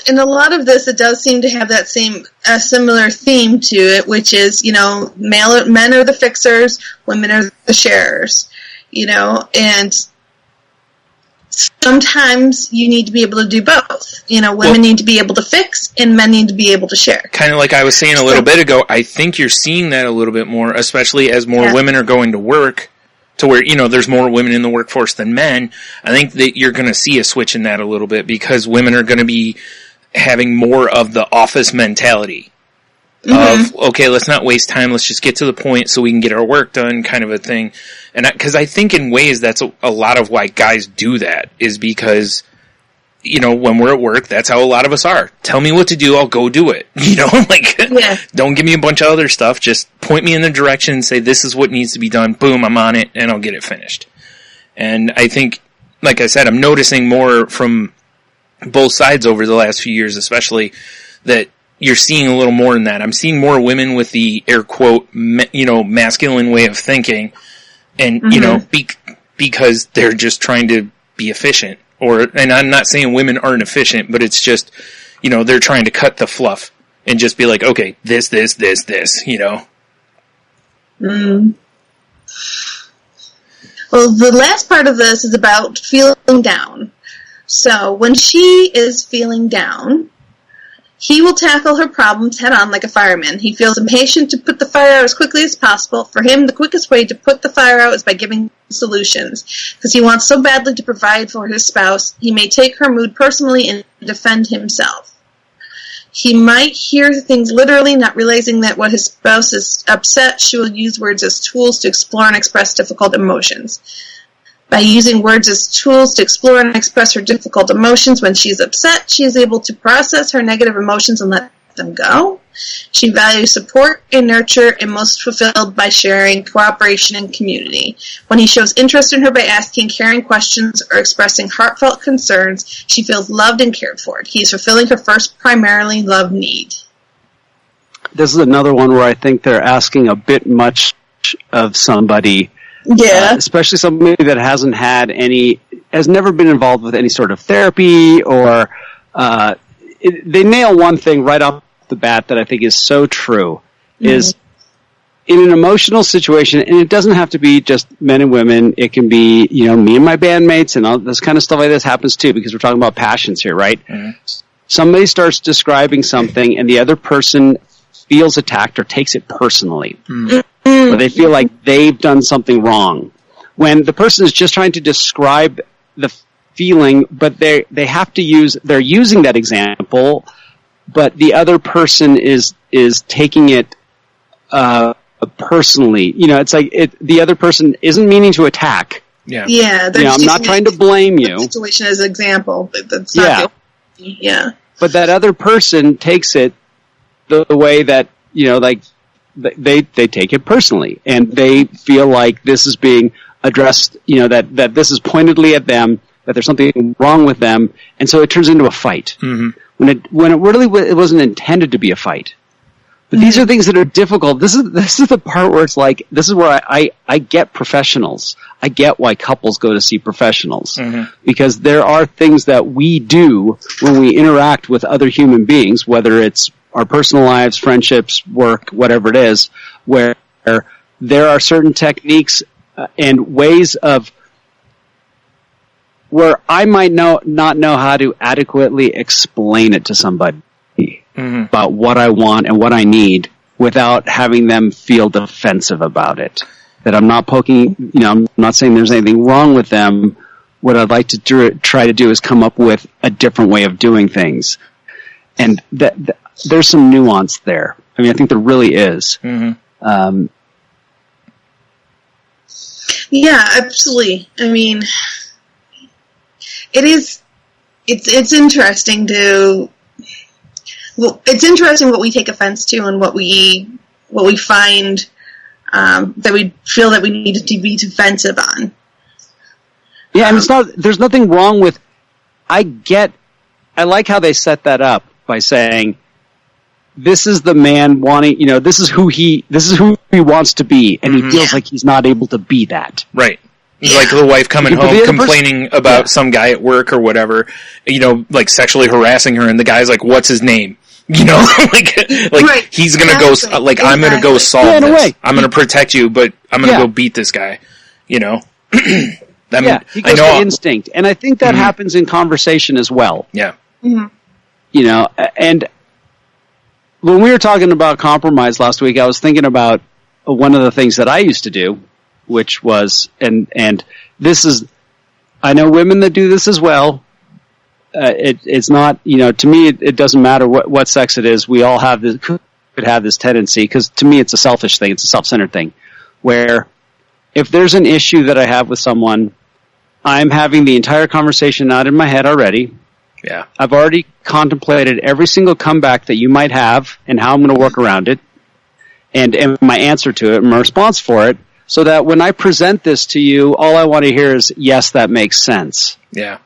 And a lot of this, it does seem to have that similar theme to it, which is, you know, men are the fixers, women are the sharers, you know, and sometimes you need to be able to do both. You know, women need to be able to fix, and men need to be able to share. Kind of like I was saying a little bit ago, I think you're seeing that a little bit more, especially as more women are going to work, to where, you know, there's more women in the workforce than men. I think that you're going to see a switch in that a little bit, because women are going to be having more of the office mentality of, okay, let's not waste time, let's just get to the point so we can get our work done, kind of a thing. And because I think in ways that's a lot of why guys do that, is because, you know, when we're at work, that's how a lot of us are. Tell me what to do, I'll go do it. You know, like, don't give me a bunch of other stuff, just point me in the direction and say, this is what needs to be done, boom, I'm on it, and I'll get it finished. And I think, like I said, I'm noticing more from both sides over the last few years, especially, that you're seeing a little more in that. I'm seeing more women with the air quote, you know, masculine way of thinking, and you know, because they're just trying to be efficient. And I'm not saying women aren't efficient, but it's just, you know, they're trying to cut the fluff and just be like, okay, this, you know. Well, the last part of this is about feeling down. So when she is feeling down, he will tackle her problems head on like a fireman. He feels impatient to put the fire out as quickly as possible. For him, the quickest way to put the fire out is by giving solutions. Because he wants so badly to provide for his spouse, he may take her mood personally and defend himself. He might hear things literally, not realizing that when his spouse is upset, she will use words as tools to explore and express difficult emotions. By using words as tools to explore and express her difficult emotions when she's upset, she is able to process her negative emotions and let them go. She values support and nurture and most fulfilled by sharing, cooperation, and community. When he shows interest in her by asking caring questions or expressing heartfelt concerns, she feels loved and cared for. He is fulfilling her first primarily loved need. This is another one where I think they're asking a bit much of somebody. Yeah. Especially somebody that has never been involved with any sort of therapy or, they nail one thing right off the bat that I think is so true, is in an emotional situation, and it doesn't have to be just men and women, it can be, me and my bandmates, and all this kind of stuff like this happens too, because we're talking about passions here, right? Somebody starts describing something, and the other person feels attacked or takes it personally, or they feel like they've done something wrong. When the person is just trying to describe the feeling, but they're using that example, but the other person is taking it personally. It's like the other person isn't meaning to attack. Yeah. Yeah. I'm not trying to blame you. The situation as an example, but that's not But that other person takes it the way that, they take it personally, and they feel like this is being addressed, that this is pointedly at them, that there's something wrong with them, and so it turns into a fight. When it wasn't intended to be a fight. But these are things that are difficult. This is the part where it's like, this is where I get professionals. I get why couples go to see professionals. Because there are things that we do when we interact with other human beings, whether it's our personal lives, friendships, work, whatever it is, where there are certain techniques and ways of where I might not know how to adequately explain it to somebody about what I want and what I need without having them feel defensive about it. That I'm not poking, I'm not saying there's anything wrong with them. What I'd like to try to do is come up with a different way of doing things. And there's some nuance there. I mean, I think there really is. Yeah, absolutely. I mean, it's interesting it's interesting what we take offense to and what we find that we feel that we need to be defensive on. Yeah, and there's nothing wrong with, I like how they set that up by saying, this is the man wanting, this is who he wants to be, and he feels like he's not able to be that. Right. Like the wife coming home complaining about some guy at work or whatever, like sexually harassing her, and the guy's like, what's his name? Right. He's gonna go, like, I'm gonna go solve this. I'm gonna protect you, but I'm gonna go beat this guy, he goes to instinct. And I think that happens in conversation as well. Yeah. And when we were talking about compromise last week, I was thinking about one of the things that I used to do, which was, and this is, I know women that do this as well. It's not, to me, it doesn't matter what sex it is. We all could have this tendency, because to me it's a selfish thing. It's a self-centered thing, where if there's an issue that I have with someone, I'm having the entire conversation out in my head already. Yeah. I've already contemplated every single comeback that you might have and how I'm going to work around it, and my answer to it, and my response for it, so that when I present this to you, all I want to hear is, yes, that makes sense. Yeah.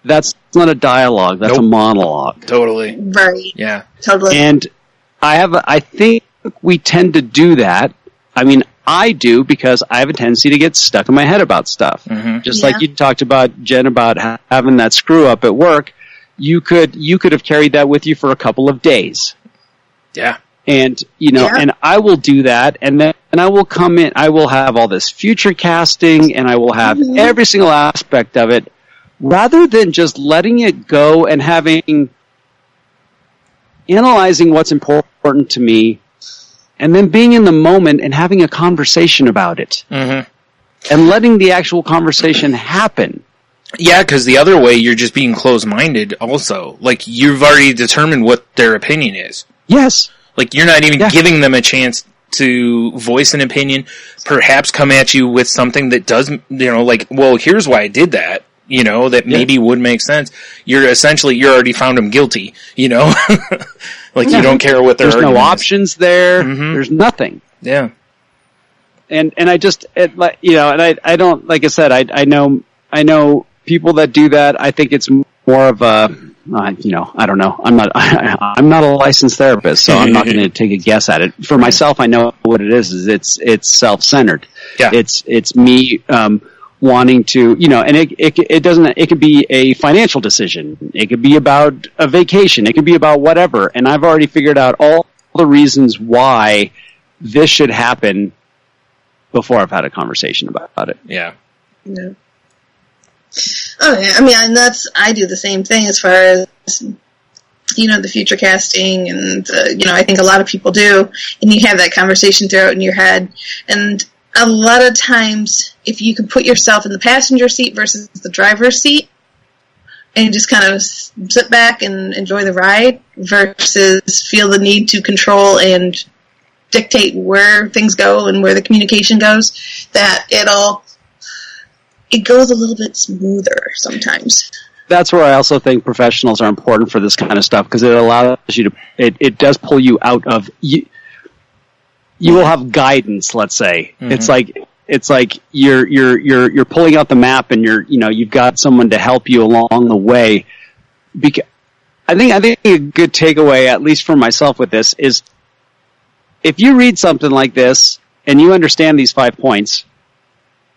That's not a dialogue. That's a monologue. Totally. Right. Yeah. Totally. And I think we tend to do that. I mean, I do, because I have a tendency to get stuck in my head about stuff. Just like you talked about, Jen, about having that screw up at work. You could have carried that with you for a couple of days. Yeah. And, and I will do that, and then I will come in, I will have all this future casting, and I will have every single aspect of it, rather than just letting it go and analyzing what's important to me, and then being in the moment and having a conversation about it. And letting the actual conversation happen. Yeah, because the other way, you're just being closed-minded also. Like, you've already determined what their opinion is. Yes. Like, you're not even giving them a chance to voice an opinion, perhaps come at you with something that does, like, well, here's why I did that, that maybe would make sense. You're already found them guilty, Like, you don't care what their There's no argument is. options there. Mhm. There's nothing. Yeah. And I just, and I don't, like I said, I know people that do that. I think it's more of a, I don't know. I'm not a licensed therapist, so I'm not going to take a guess at it. For myself, I know what it is it's self-centered. Yeah. It's me, wanting to, and it could be a financial decision. It could be about a vacation. It could be about whatever. And I've already figured out all the reasons why this should happen before I've had a conversation about it. Yeah. Yeah. Oh, yeah. I mean, and I do the same thing as far as, the future casting, and, I think a lot of people do, and you have that conversation throughout in your head, and a lot of times, if you can put yourself in the passenger seat versus the driver's seat, and just kind of sit back and enjoy the ride, versus feel the need to control and dictate where things go and where the communication goes, that it goes a little bit smoother sometimes. That's where I also think professionals are important for this kind of stuff, because it allows you to, it does pull you out of, you will have guidance, let's say. Mm-hmm. It's like you're pulling out the map, and you've got someone to help you along the way. Because I think a good takeaway, at least for myself with this, is if you read something like this and you understand these 5 points,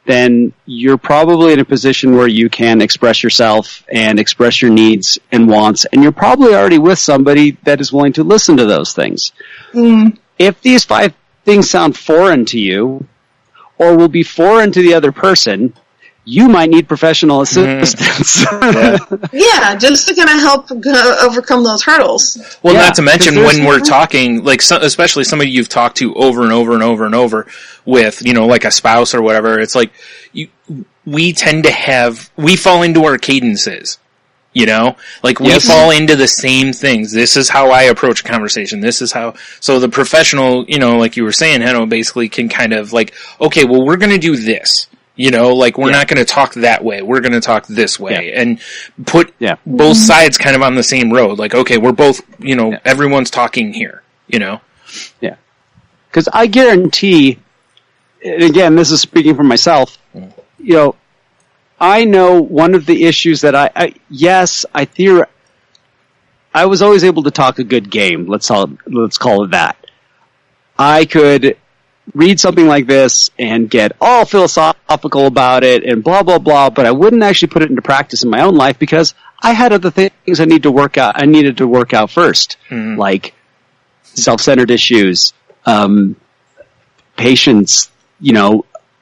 then you're probably in a position where you can express yourself and express your needs and wants, and you're probably already with somebody that is willing to listen to those things. Mm. If these 5 things sound foreign to you, or will be foreign to the other person, you might need professional assistance. Yeah, just to kind of help overcome those hurdles. Well, not to mention when we're talking, like especially somebody you've talked to over and over and over and over with, like a spouse or whatever, it's like we tend to we fall into our cadences. Like we fall into the same things. This is how I approach a conversation. This is how, so the professional, like you were saying, Heno, basically can kind of like, okay, well, we're going to do this. Like we're not going to talk that way. We're going to talk this way, and put both sides kind of on the same road. Like, okay, we're both, everyone's talking here, Yeah. Because I guarantee, and again, this is speaking for myself, I know one of the issues that I was always able to talk a good game. Let's call it that. I could read something like this and get all philosophical about it and blah, blah, blah, but I wouldn't actually put it into practice in my own life because I had other things I needed to work out first, like self-centered issues, patience,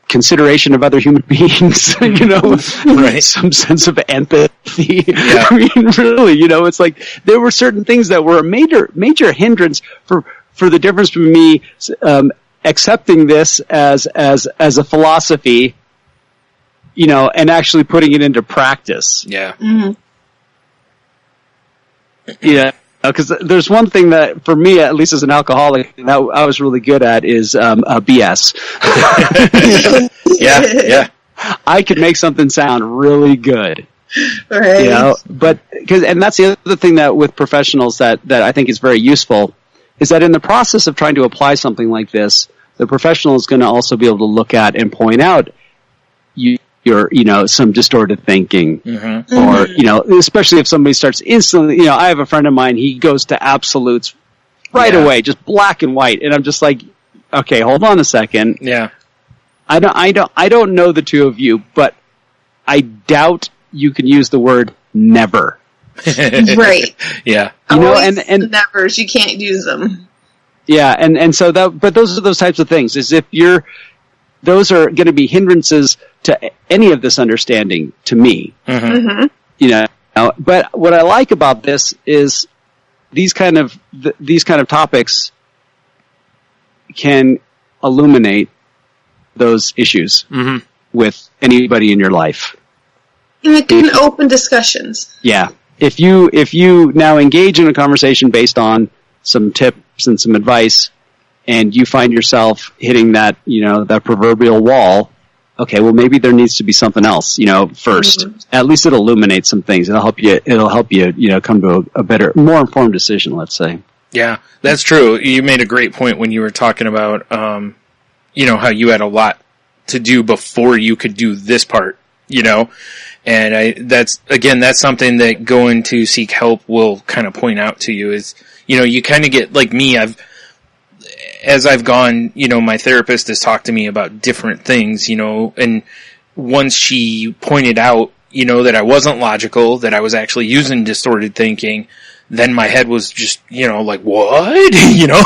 consideration of other human beings, right? Some sense of empathy. Yeah. I mean, really, it's like there were certain things that were a major hindrance for the difference between me accepting this as a philosophy, and actually putting it into practice. Yeah. Mm-hmm. Yeah. Because there's one thing that, for me, at least as an alcoholic, that I was really good at is BS. Yeah. I could make something sound really good. Right. But and that's the other thing that with professionals that I think is very useful is that in the process of trying to apply something like this, the professional is going to also be able to look at and point out your some distorted thinking, or especially if somebody starts instantly. I have a friend of mine. He goes to absolutes right away, just black and white, and I'm just like, okay, hold on a second. Yeah, I don't know the two of you, but I doubt you can use the word never. Right. Yeah. And nevers, you can't use them. Yeah, and so but those are those types of things. Is if those are going to be hindrances to any of this understanding to me. Mm-hmm. But what I like about this is these kind of topics can illuminate those issues with anybody in your life. And it can open discussions. Yeah. If you now engage in a conversation based on some tips and some advice, and you find yourself hitting that, that proverbial wall, okay, well maybe there needs to be something else, first. Mm-hmm. At least it'll illuminate some things. It'll help you, come to a better, more informed decision, let's say. Yeah, that's true. You made a great point when you were talking about, you know, how you had a lot to do before you could do this part, you know? And that's something that going to seek help will kind of point out to you is, you know, you kind of get, like me, as I've gone, you know, my therapist has talked to me about different things, you know, and once she pointed out, you know, that I wasn't logical, that I was actually using distorted thinking, then my head was just, you know, like, what? You know?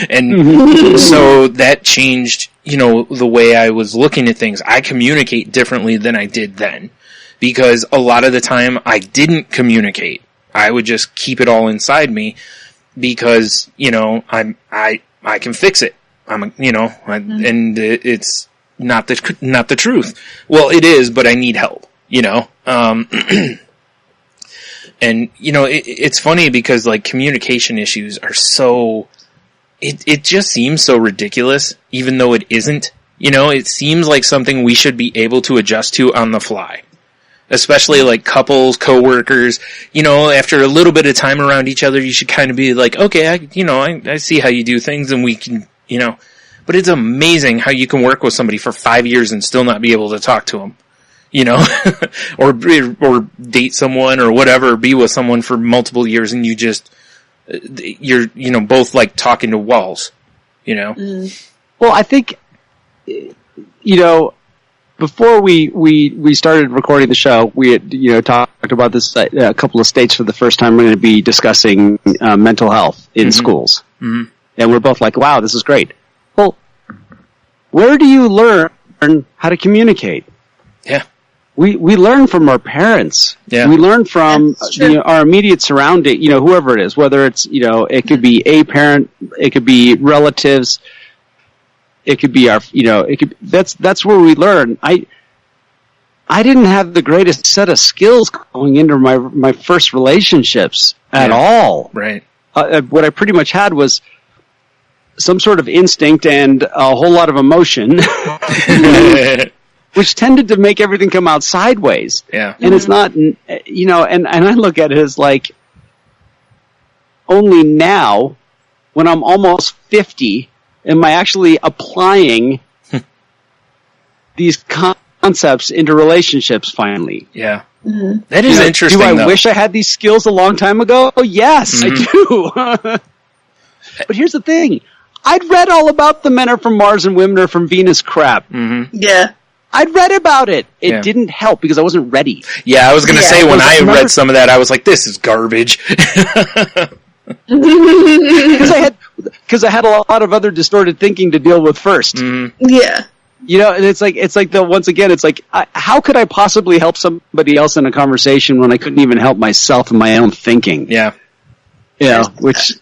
And so that changed, you know, the way I was looking at things. I communicate differently than I did then. Because a lot of the time I didn't communicate. I would just keep it all inside me because, you know, I can fix it. And it's not the truth. Well, it is, but I need help, you know? And, you know, it's funny because, like, communication issues are so... It just seems so ridiculous, even though it isn't. You know, it seems like something we should be able to adjust to on the fly. Especially, like, couples, coworkers. You know, after a little bit of time around each other, you should kind of be like, okay, I see how you do things, and we can, you know... But it's amazing how you can work with somebody for 5 years and still not be able to talk to them. You know, or date someone or whatever, be with someone for multiple years and you're, you know, both like talking to walls, you know? Well, I think, you know, before we started recording the show, we had, you know, talked about this, a couple of states for the first time we're going to be discussing, mental health in schools. And we're both like, wow, this is great. Well, where do you learn how to communicate? Yeah. We learn from our parents. Yeah. We learn from our immediate surrounding, you know, whoever it is, whether it's, you know, it could be a parent, it could be relatives, it could be our, you know, that's where we learn. I didn't have the greatest set of skills going into my first relationships at all. Right. What I pretty much had was some sort of instinct and a whole lot of emotion. Which tended to make everything come out sideways. Yeah. And it's not, you know, and I look at it as like, only now, when I'm almost 50, am I actually applying these concepts into relationships finally. Yeah. That is interesting, Do I though. wish I had these skills a long time ago? Oh, yes, I do. But here's the thing. I'd read all about the men are from Mars and women are from Venus crap. Yeah. I'd read about it. It didn't help because I wasn't ready. Yeah, I was going to say, when I read some of that, I was like, this is garbage. Because I had a lot of other distorted thinking to deal with first. Yeah. You know, and it's like once again, it's like, how could I possibly help somebody else in a conversation when I couldn't even help myself in my own thinking? Yeah. Yeah, which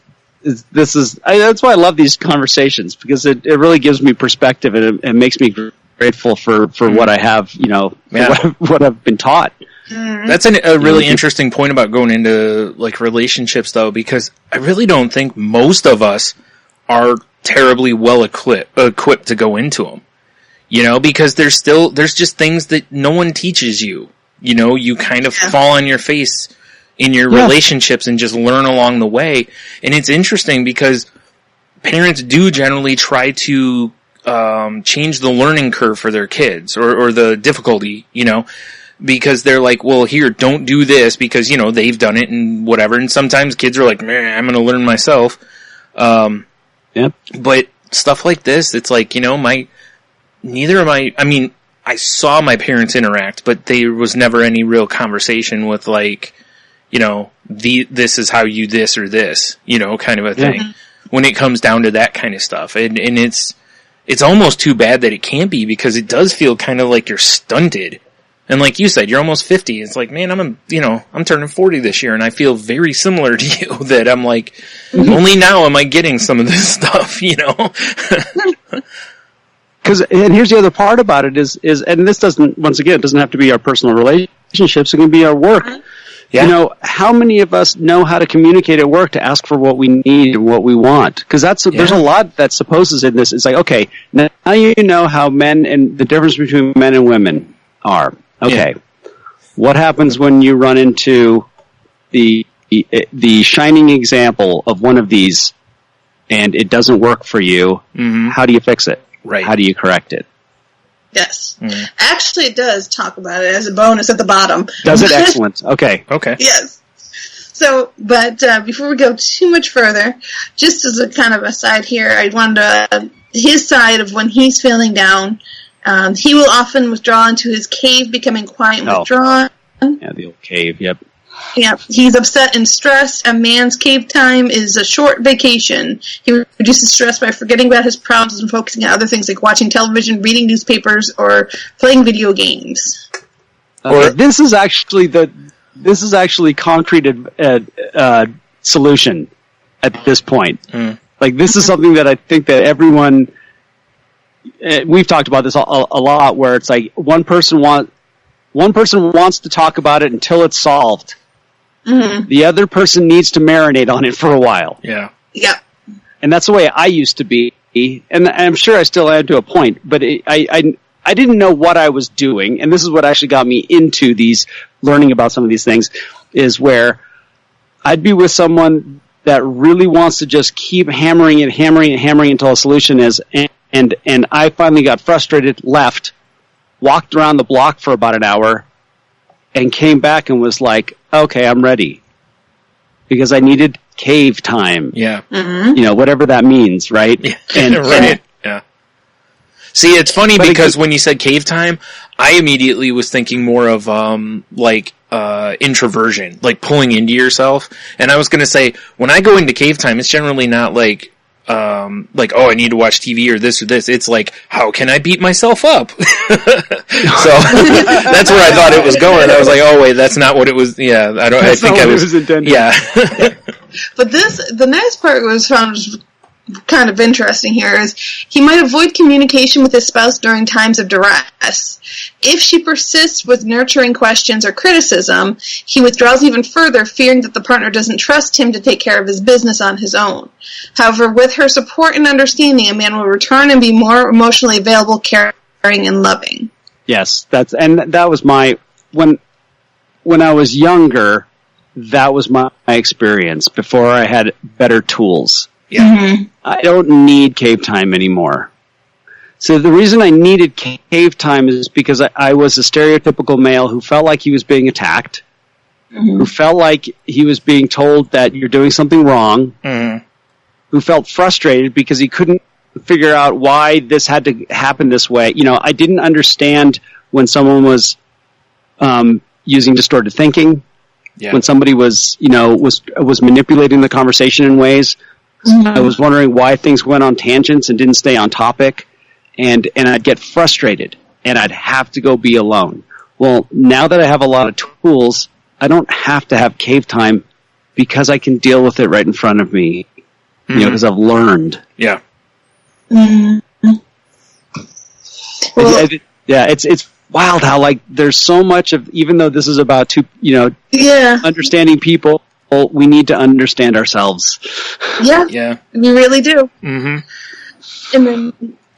that's why I love these conversations, because it really gives me perspective and it makes me grateful for what I have, you know, what I've been taught. That's a really interesting point about going into like relationships, though, because I really don't think most of us are terribly well equipped to go into them. You know, because there's just things that no one teaches you. You know, you kind of fall on your face in your relationships and just learn along the way. And it's interesting because parents do generally try to change the learning curve for their kids or the difficulty, you know, because they're like, well, here, don't do this because, you know, they've done it and whatever. And sometimes kids are like, I'm going to learn myself. But stuff like this, it's like, you know, I mean, I saw my parents interact, but there was never any real conversation with like, you know, this is how you this or this, you know, kind of a thing when it comes down to that kind of stuff. And it's almost too bad that it can't be, because it does feel kind of like you're stunted. And like you said, you're almost 50. It's like, man, I'm turning 40 this year, and I feel very similar to you that I'm like, only now am I getting some of this stuff, you know? And here's the other part about it is, and this doesn't have to be our personal relationships, it can be our work. Yeah. You know, how many of us know how to communicate at work to ask for what we need and what we want? Because there's a lot that supposes in this. It's like, okay, now you know how men and the difference between men and women are. Okay. What happens when you run into the the shining example of one of these, and it doesn't work for you, how do you fix it? Right. How do you correct it? Yes. Actually, it does talk about it as a bonus at the bottom. Does it? Excellent. Okay. Yes. So, but before we go too much further, just as a kind of aside here, I wanted to, his side of when he's feeling down, he will often withdraw into his cave, becoming quiet and withdrawn. Yeah, the old cave, yep. Yeah, he's upset and stressed. A man's cave time is a short vacation. He reduces stress by forgetting about his problems and focusing on other things like watching television, reading newspapers, or playing video games. Or this is actually concrete solution at this point. Like, this is something that I think that everyone, we've talked about this a lot, where it's like one person wants to talk about it until it's solved. The other person needs to marinate on it for a while. Yeah. And that's the way I used to be, and I'm sure I still am to a point, but I didn't know what I was doing, and this is what actually got me into learning about some of these things, is where I'd be with someone that really wants to just keep hammering until a solution is, and I finally got frustrated, left, walked around the block for about an hour, and came back and was like, okay, I'm ready. Because I needed cave time. Yeah. Whatever that means, right? Right. Yeah. See, it's funny because when you said cave time, I immediately was thinking more of, introversion, like pulling into yourself. And I was going to say, when I go into cave time, it's generally not like, I need to watch TV or this or this. It's like, how can I beat myself up? So that's where I thought it was going. I was like, oh wait, that's not what it was. Yeah, I think it was intended. Yeah. But the next part found kind of interesting here is he might avoid communication with his spouse during times of duress. If she persists with nurturing questions or criticism, he withdraws even further, fearing that the partner doesn't trust him to take care of his business on his own. However, with her support and understanding, a man will return and be more emotionally available, caring, and loving. Yes, that was when I was younger, that was my experience before I had better tools. Yeah. I don't need cave time anymore. So the reason I needed cave time is because I was a stereotypical male who felt like he was being attacked, who felt like he was being told that you're doing something wrong, who felt frustrated because he couldn't figure out why this had to happen this way. I didn't understand when someone was using distorted thinking, when somebody was manipulating the conversation in ways. I was wondering why things went on tangents and didn't stay on topic, and I'd get frustrated, and I'd have to go be alone. Well, now that I have a lot of tools, I don't have to have cave time because I can deal with it right in front of me, because I've learned. Yeah. Well, it's wild how, like, there's so much of, even though this is about understanding people, we need to understand ourselves. Yeah. We really do. And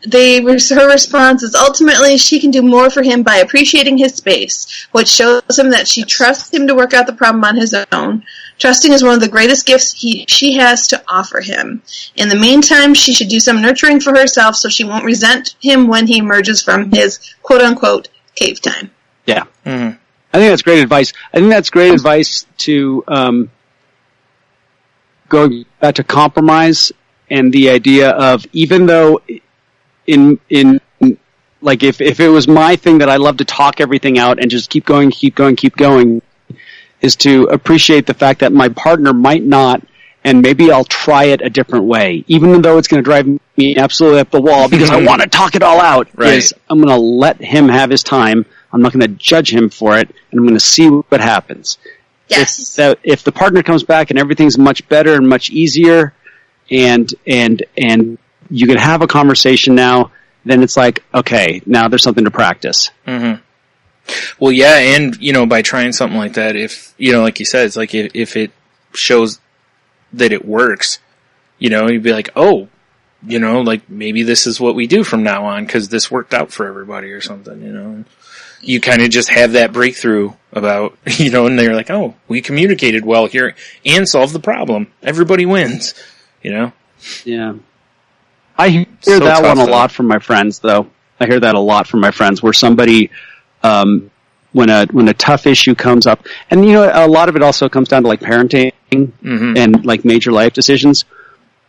then her response is, ultimately, she can do more for him by appreciating his space, which shows him that she trusts him to work out the problem on his own. Trusting is one of the greatest gifts she has to offer him. In the meantime, she should do some nurturing for herself so she won't resent him when he emerges from his quote-unquote cave time. Yeah. I think that's great advice. I think that's great advice to go back to compromise and the idea of, even though in like if it was my thing that I love to talk everything out and just keep going, is to appreciate the fact that my partner might not, and maybe I'll try it a different way, even though it's going to drive me absolutely up the wall because I want to talk it all out. Right. I'm going to let him have his time. I'm not going to judge him for it, and I'm going to see what happens. Yes. If the partner comes back and everything's much better and much easier, and you can have a conversation now, then it's like, okay, now there's something to practice. Well, yeah, and by trying something like that, if like you said, it's like if it shows that it works, you'd be like, oh, like maybe this is what we do from now on because this worked out for everybody or something, you kind of just have that breakthrough about, and they're like, oh, we communicated well here and solved the problem. Everybody wins, Yeah. I hear So that tough, one a though. lot from my friends, though. I hear that a lot from my friends, where somebody, when a tough issue comes up, and a lot of it also comes down to like parenting and like major life decisions,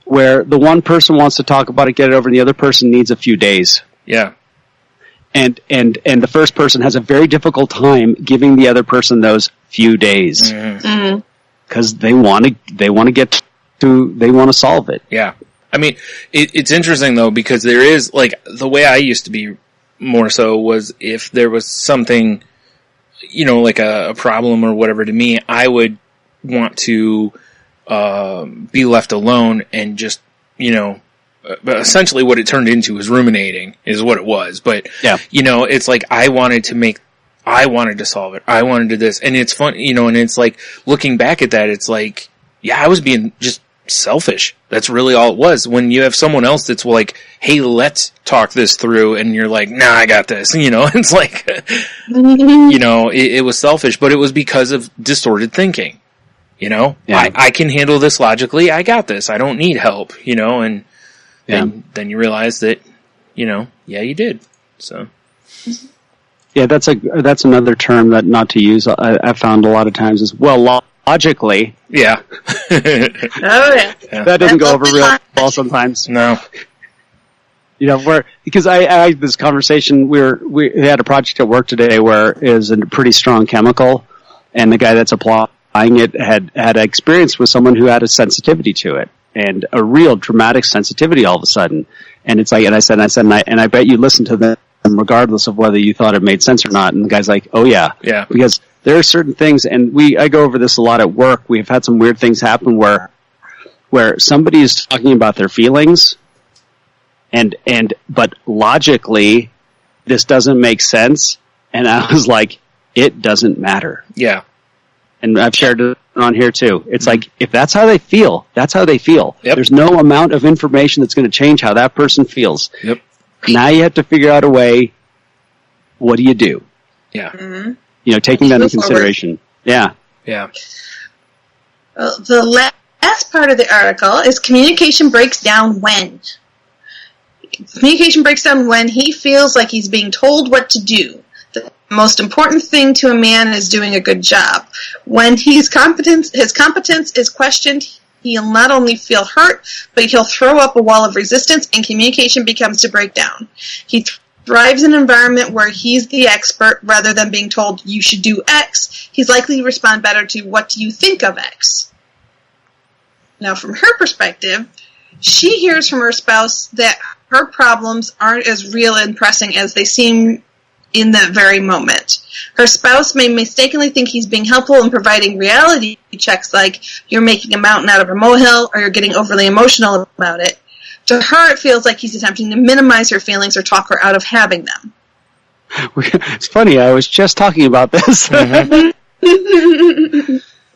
where the one person wants to talk about it, get it over, and the other person needs a few days. Yeah. And the first person has a very difficult time giving the other person those few days because they want to solve it. Yeah. I mean, it's interesting though, because there is, like, the way I used to be more so was if there was something, like a problem or whatever to me, I would want to be left alone and just, but essentially what it turned into was ruminating is what it was. But, it's like I wanted to solve it. I wanted to do this. And it's fun, and it's like looking back at that, it's like, I was being just selfish. That's really all it was. When you have someone else that's like, hey, let's talk this through, and you're like, nah, I got this. It's like, it was selfish, but it was because of distorted thinking. I can handle this logically. I got this. I don't need help, and then you realize that, you did. So. Yeah, that's another term that not to use. I've found a lot of times is, well, logically. Yeah. Oh, yeah. That doesn't go over real well sometimes. No. Because I had this conversation, we had a project at work today where it was a pretty strong chemical, and the guy that's applying it had experience with someone who had a sensitivity to it, and a real dramatic sensitivity all of a sudden. And it's like, and I bet you listen to them regardless of whether you thought it made sense or not. And the guy's like, oh yeah. Yeah. Because there are certain things, and I go over this a lot at work. We've had some weird things happen where somebody is talking about their feelings, but logically, this doesn't make sense. And I was like, it doesn't matter. Yeah. And I've shared it on here too. It's like, if that's how they feel, that's how they feel. Yep. There's no amount of information that's going to change how that person feels. Yep. Now you have to figure out a way, what do you do? Yeah. Mm-hmm. Taking that into consideration. Yeah. Yeah. Well, the last part of the article is communication breaks down when. Communication breaks down when he feels like he's being told what to do. The most important thing to a man is doing a good job. When his competence is questioned, he'll not only feel hurt, but he'll throw up a wall of resistance, and communication becomes to break down. He thrives in an environment where he's the expert rather than being told you should do X. He's likely to respond better to what do you think of X. Now, from her perspective, she hears from her spouse that her problems aren't as real and pressing as they seem in that very moment. Her spouse may mistakenly think he's being helpful in providing reality checks like you're making a mountain out of a molehill or you're getting overly emotional about it. To her, it feels like he's attempting to minimize her feelings or talk her out of having them. It's funny, I was just talking about this.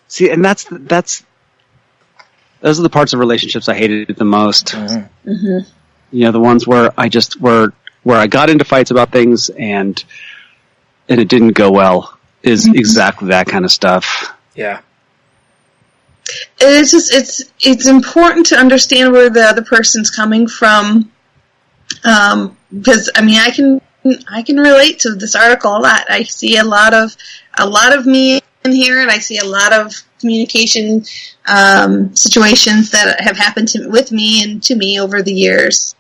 See, and those are the parts of relationships I hated the most. Mm-hmm. The ones where I got into fights about things and it didn't go well is exactly that kind of stuff. Yeah. It's important to understand where the other person's coming from, because I can relate to this article a lot. I see a lot of me in here, and I see a lot of communication situations that have happened with me and to me over the years.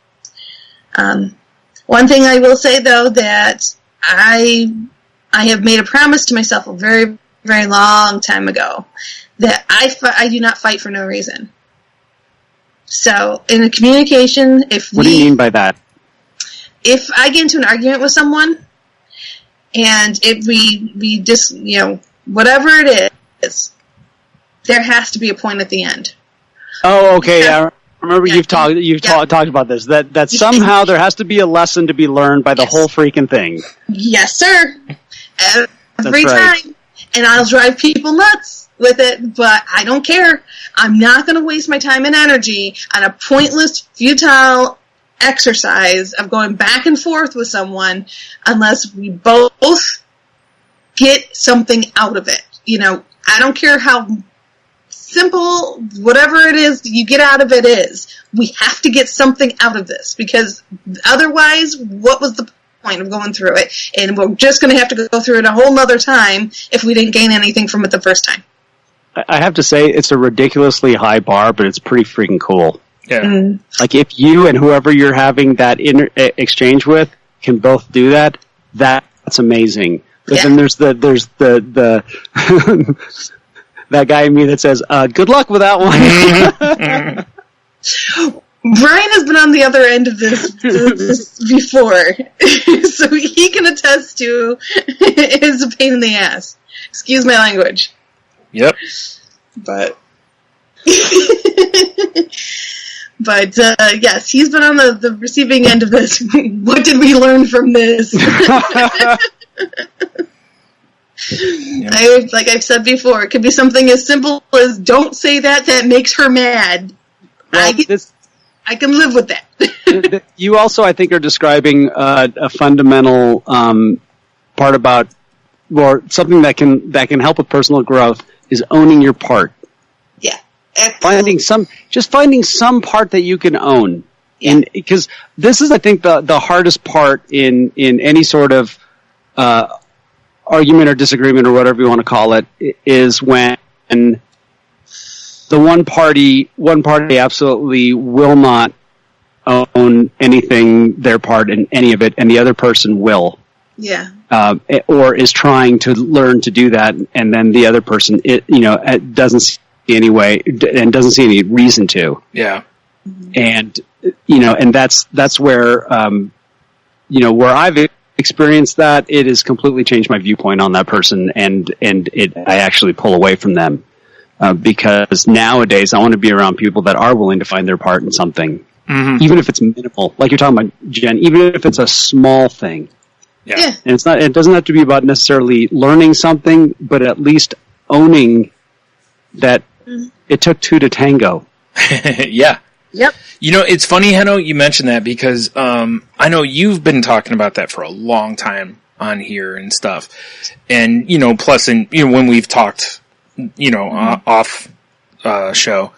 One thing I will say, though, that I have made a promise to myself a very, very long time ago that I do not fight for no reason. So, in a communication, what do you mean by that? If I get into an argument with someone, and if we just, whatever it is, there has to be a point at the end. Oh, okay. I remember you've talked about this. That somehow there has to be a lesson to be learned by the whole freaking thing. Yes, sir. Every right. time. And I'll drive people nuts with it, but I don't care. I'm not going to waste my time and energy on a pointless, futile exercise of going back and forth with someone unless we both get something out of it. You know, I don't care how simple, whatever it is you get out of it is. We have to get something out of this, because otherwise, what was the point of going through it? And we're just going to have to go through it a whole nother time if we didn't gain anything from it the first time. I have to say, it's a ridiculously high bar, but it's pretty freaking cool. Yeah. Mm. Like, if you and whoever you're having that exchange with can both do that, that's amazing. But then there's the that guy in me that says, good luck with that one. Brian has been on the other end of this before, so he can attest to it's a pain in the ass. Excuse my language. Yep. But yes, he's been on the receiving end of this. What did we learn from this? Like I've said before, it could be something as simple as don't say that makes her mad. Well, I can live with that. You also, I think, are describing a fundamental part about, or something that can help with personal growth, is owning your part. Yeah. Finding some part that you can own. Yeah. And because this is, I think, the hardest part in any sort of argument or disagreement or whatever you want to call it, is when the one party absolutely will not own anything, their part in any of it, and the other person will. Yeah. Or is trying to learn to do that, and then the other person, doesn't see any way and doesn't see any reason to. Yeah. And and that's where where I've experienced that, it has completely changed my viewpoint on that person, and I actually pull away from them because nowadays I want to be around people that are willing to find their part in something, even if it's minimal, like you're talking about, Jen. Even if it's a small thing. Yeah. And it doesn't have to be about necessarily learning something, but at least owning that it took two to tango. Yeah. Yep. You know, it's funny, Henno, you mentioned that, because I know you've been talking about that for a long time on here and stuff. And, plus, when we've talked, off show.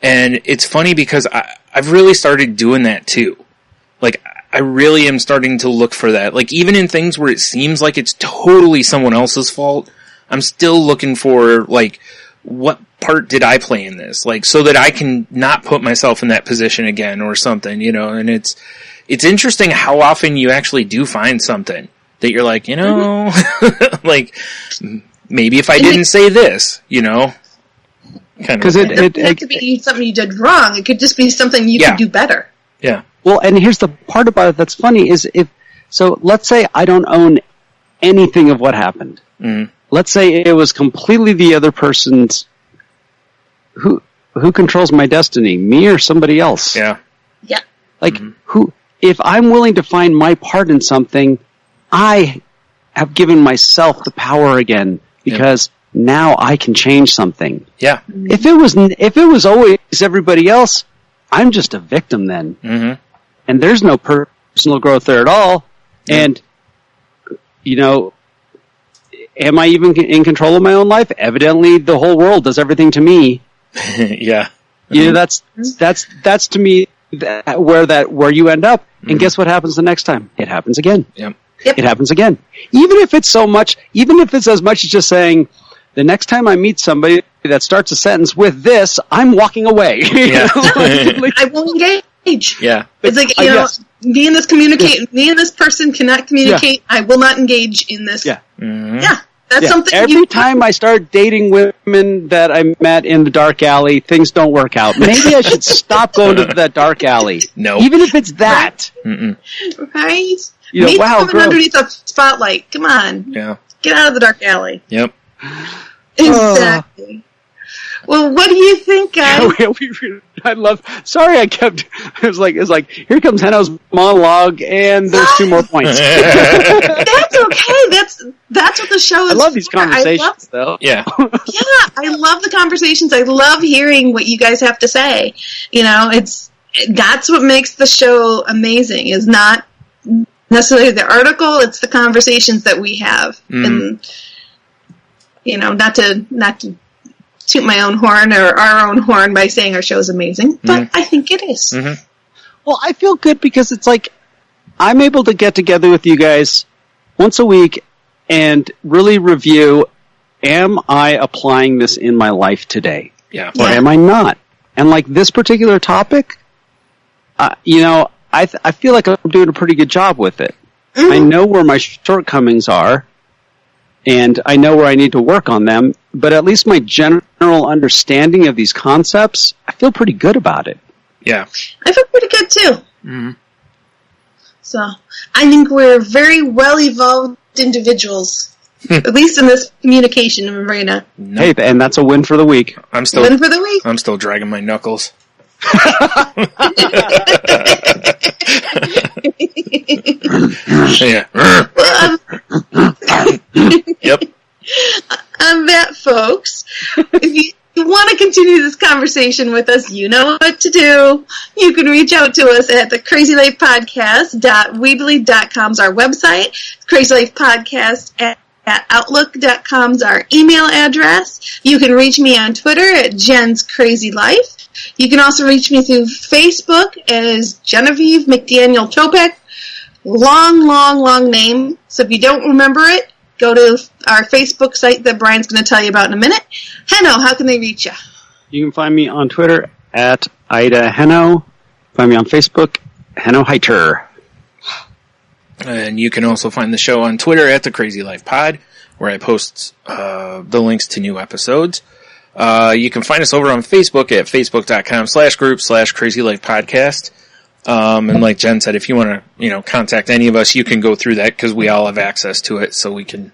And it's funny because I've really started doing that too. Like, I really am starting to look for that. Like, even in things where it seems like it's totally someone else's fault, I'm still looking for, like, what part did I play in this? Like, so that I can not put myself in that position again or something, and it's interesting how often you actually do find something that you're like, like, maybe if I didn't say this, kind of. Because it could be something you did wrong. It could just be something you could do better. Yeah. Well, and here's the part about it that's funny is let's say I don't own anything of what happened. Mm-hmm. Let's say it was completely the other person's. Who controls my destiny? Me or somebody else? Yeah. Yeah. Like, if I'm willing to find my part in something, I have given myself the power again, because now I can change something. Yeah. If it was always everybody else, I'm just a victim then. Mm-hmm. And there's no personal growth there at all. Yeah. And, am I even in control of my own life? Evidently, the whole world does everything to me. Yeah. That's to me where you end up. And guess what happens the next time? It happens again. Yep. It happens again. Even if it's as much as just saying, the next time I meet somebody that starts a sentence with this, I'm walking away. Yeah. I won't engage. Yeah. It's like, me and this person cannot communicate. Yeah. I will not engage in this. Yeah. Mm-hmm. Yeah. That's something. Every time I start dating women that I met in the dark alley, things don't work out. Maybe I should stop going to that dark alley. No. Even if it's that. Mm-mm. Right? Meet someone underneath a spotlight. Come on. Yeah. Get out of the dark alley. Yep. Exactly. Well, what do you think, guys? It's like, here comes Henno's monologue, and there's 2 more points. That's okay. That's what the show is. I love these conversations, though. Yeah. Yeah, I love the conversations. I love hearing what you guys have to say. That's what makes the show amazing, is not necessarily the article, it's the conversations that we have. And not to toot my own horn or our own horn by saying our show is amazing, but I think it is. Mm-hmm. Well, I feel good because it's like I'm able to get together with you guys once a week and really review, am I applying this in my life today? Yeah. Or am I not? And like this particular topic, I feel like I'm doing a pretty good job with it. I know where my shortcomings are, and I know where I need to work on them, but at least my general understanding of these concepts, I feel pretty good about it. Yeah. I feel pretty good, too. Mm-hmm. So, I think we're very well-evolved individuals, at least in this communication arena. Hey, and that's a win for the week. Win for the week. I'm still dragging my knuckles. Yeah. Yep. On that, folks, if you want to continue this conversation with us, you know what to do. You can reach out to us at the crazylifepodcast.weebly.com is our website. Crazylifepodcast at outlook.com is our email address. You can reach me on Twitter at Jen's Crazy Life. You can also reach me through Facebook as Genevieve McDaniel Topek. Long name. So if you don't remember it, go to our Facebook site that Brian's going to tell you about in a minute. Henno, how can they reach you? You can find me on Twitter at Ida Henno. Find me on Facebook, Henno Heiter. And you can also find the show on Twitter at The Crazy Life Pod, where I post the links to new episodes. You can find us over on Facebook at facebook.com/group/Crazy Life Podcast. And like Jen said, if you want to, contact any of us, you can go through that because we all have access to it, so we can,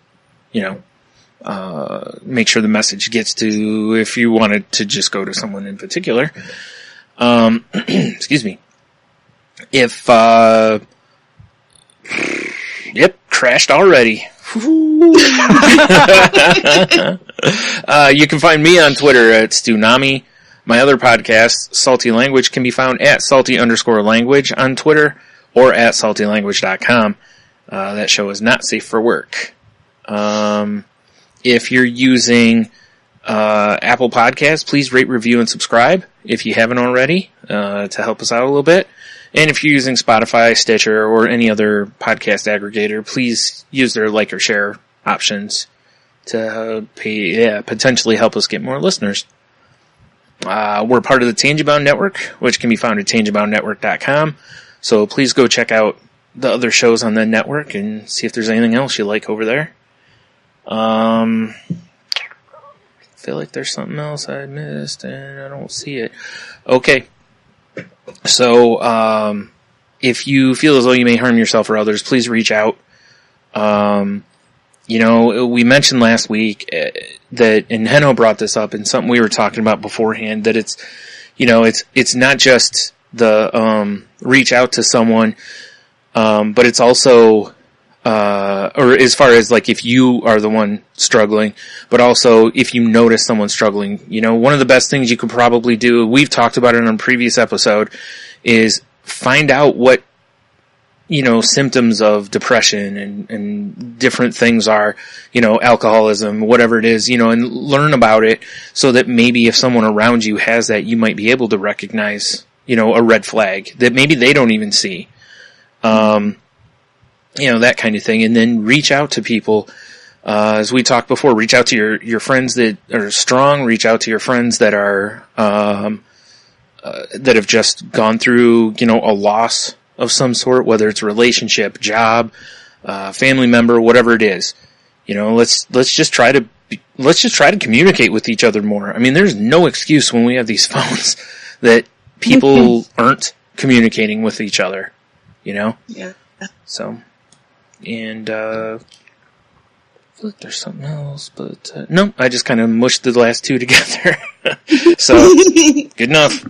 make sure the message gets to, if you wanted to just go to someone in particular. Excuse me. If, yep, crashed already. You can find me on Twitter at StuNami. My other podcast, Salty Language, can be found at salty_language on Twitter or at saltylanguage.com. That show is not safe for work. If you're using Apple Podcasts, please rate, review, and subscribe if you haven't already, to help us out a little bit. And if you're using Spotify, Stitcher, or any other podcast aggregator, please use their like or share options to potentially help us get more listeners. We're part of the Tangent Network, which can be found at tangentboundnetwork.com. So please go check out the other shows on the network and see if there's anything else you like over there. I feel like there's something else I missed and I don't see it. Okay. So, if you feel as though you may harm yourself or others, please reach out. We mentioned last week that, and Henno brought this up, and something we were talking about beforehand, that it's not just the, reach out to someone, but it's also, or as far as like if you are the one struggling, but also if you notice someone struggling, one of the best things you could probably do, we've talked about it in a previous episode, is find out what, symptoms of depression and different things are, alcoholism, whatever it is, and learn about it so that maybe if someone around you has that, you might be able to recognize, a red flag that maybe they don't even see. That kind of thing. And then reach out to people, as we talked before, reach out to your friends that are strong, reach out to your friends that are, that have just gone through, a loss of some sort, whether it's relationship, job, family member, whatever it is. Let's just try to communicate with each other more. I mean, there's no excuse when we have these phones that people aren't communicating with each other, Yeah. So, and, I feel like there's something else, but, no, I just kind of mushed the last two together. So, good enough.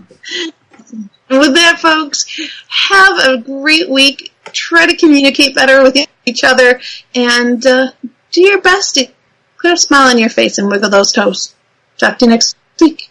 With that, folks, have a great week. Try to communicate better with each other, and do your best to put a smile on your face and wiggle those toes. Talk to you next week.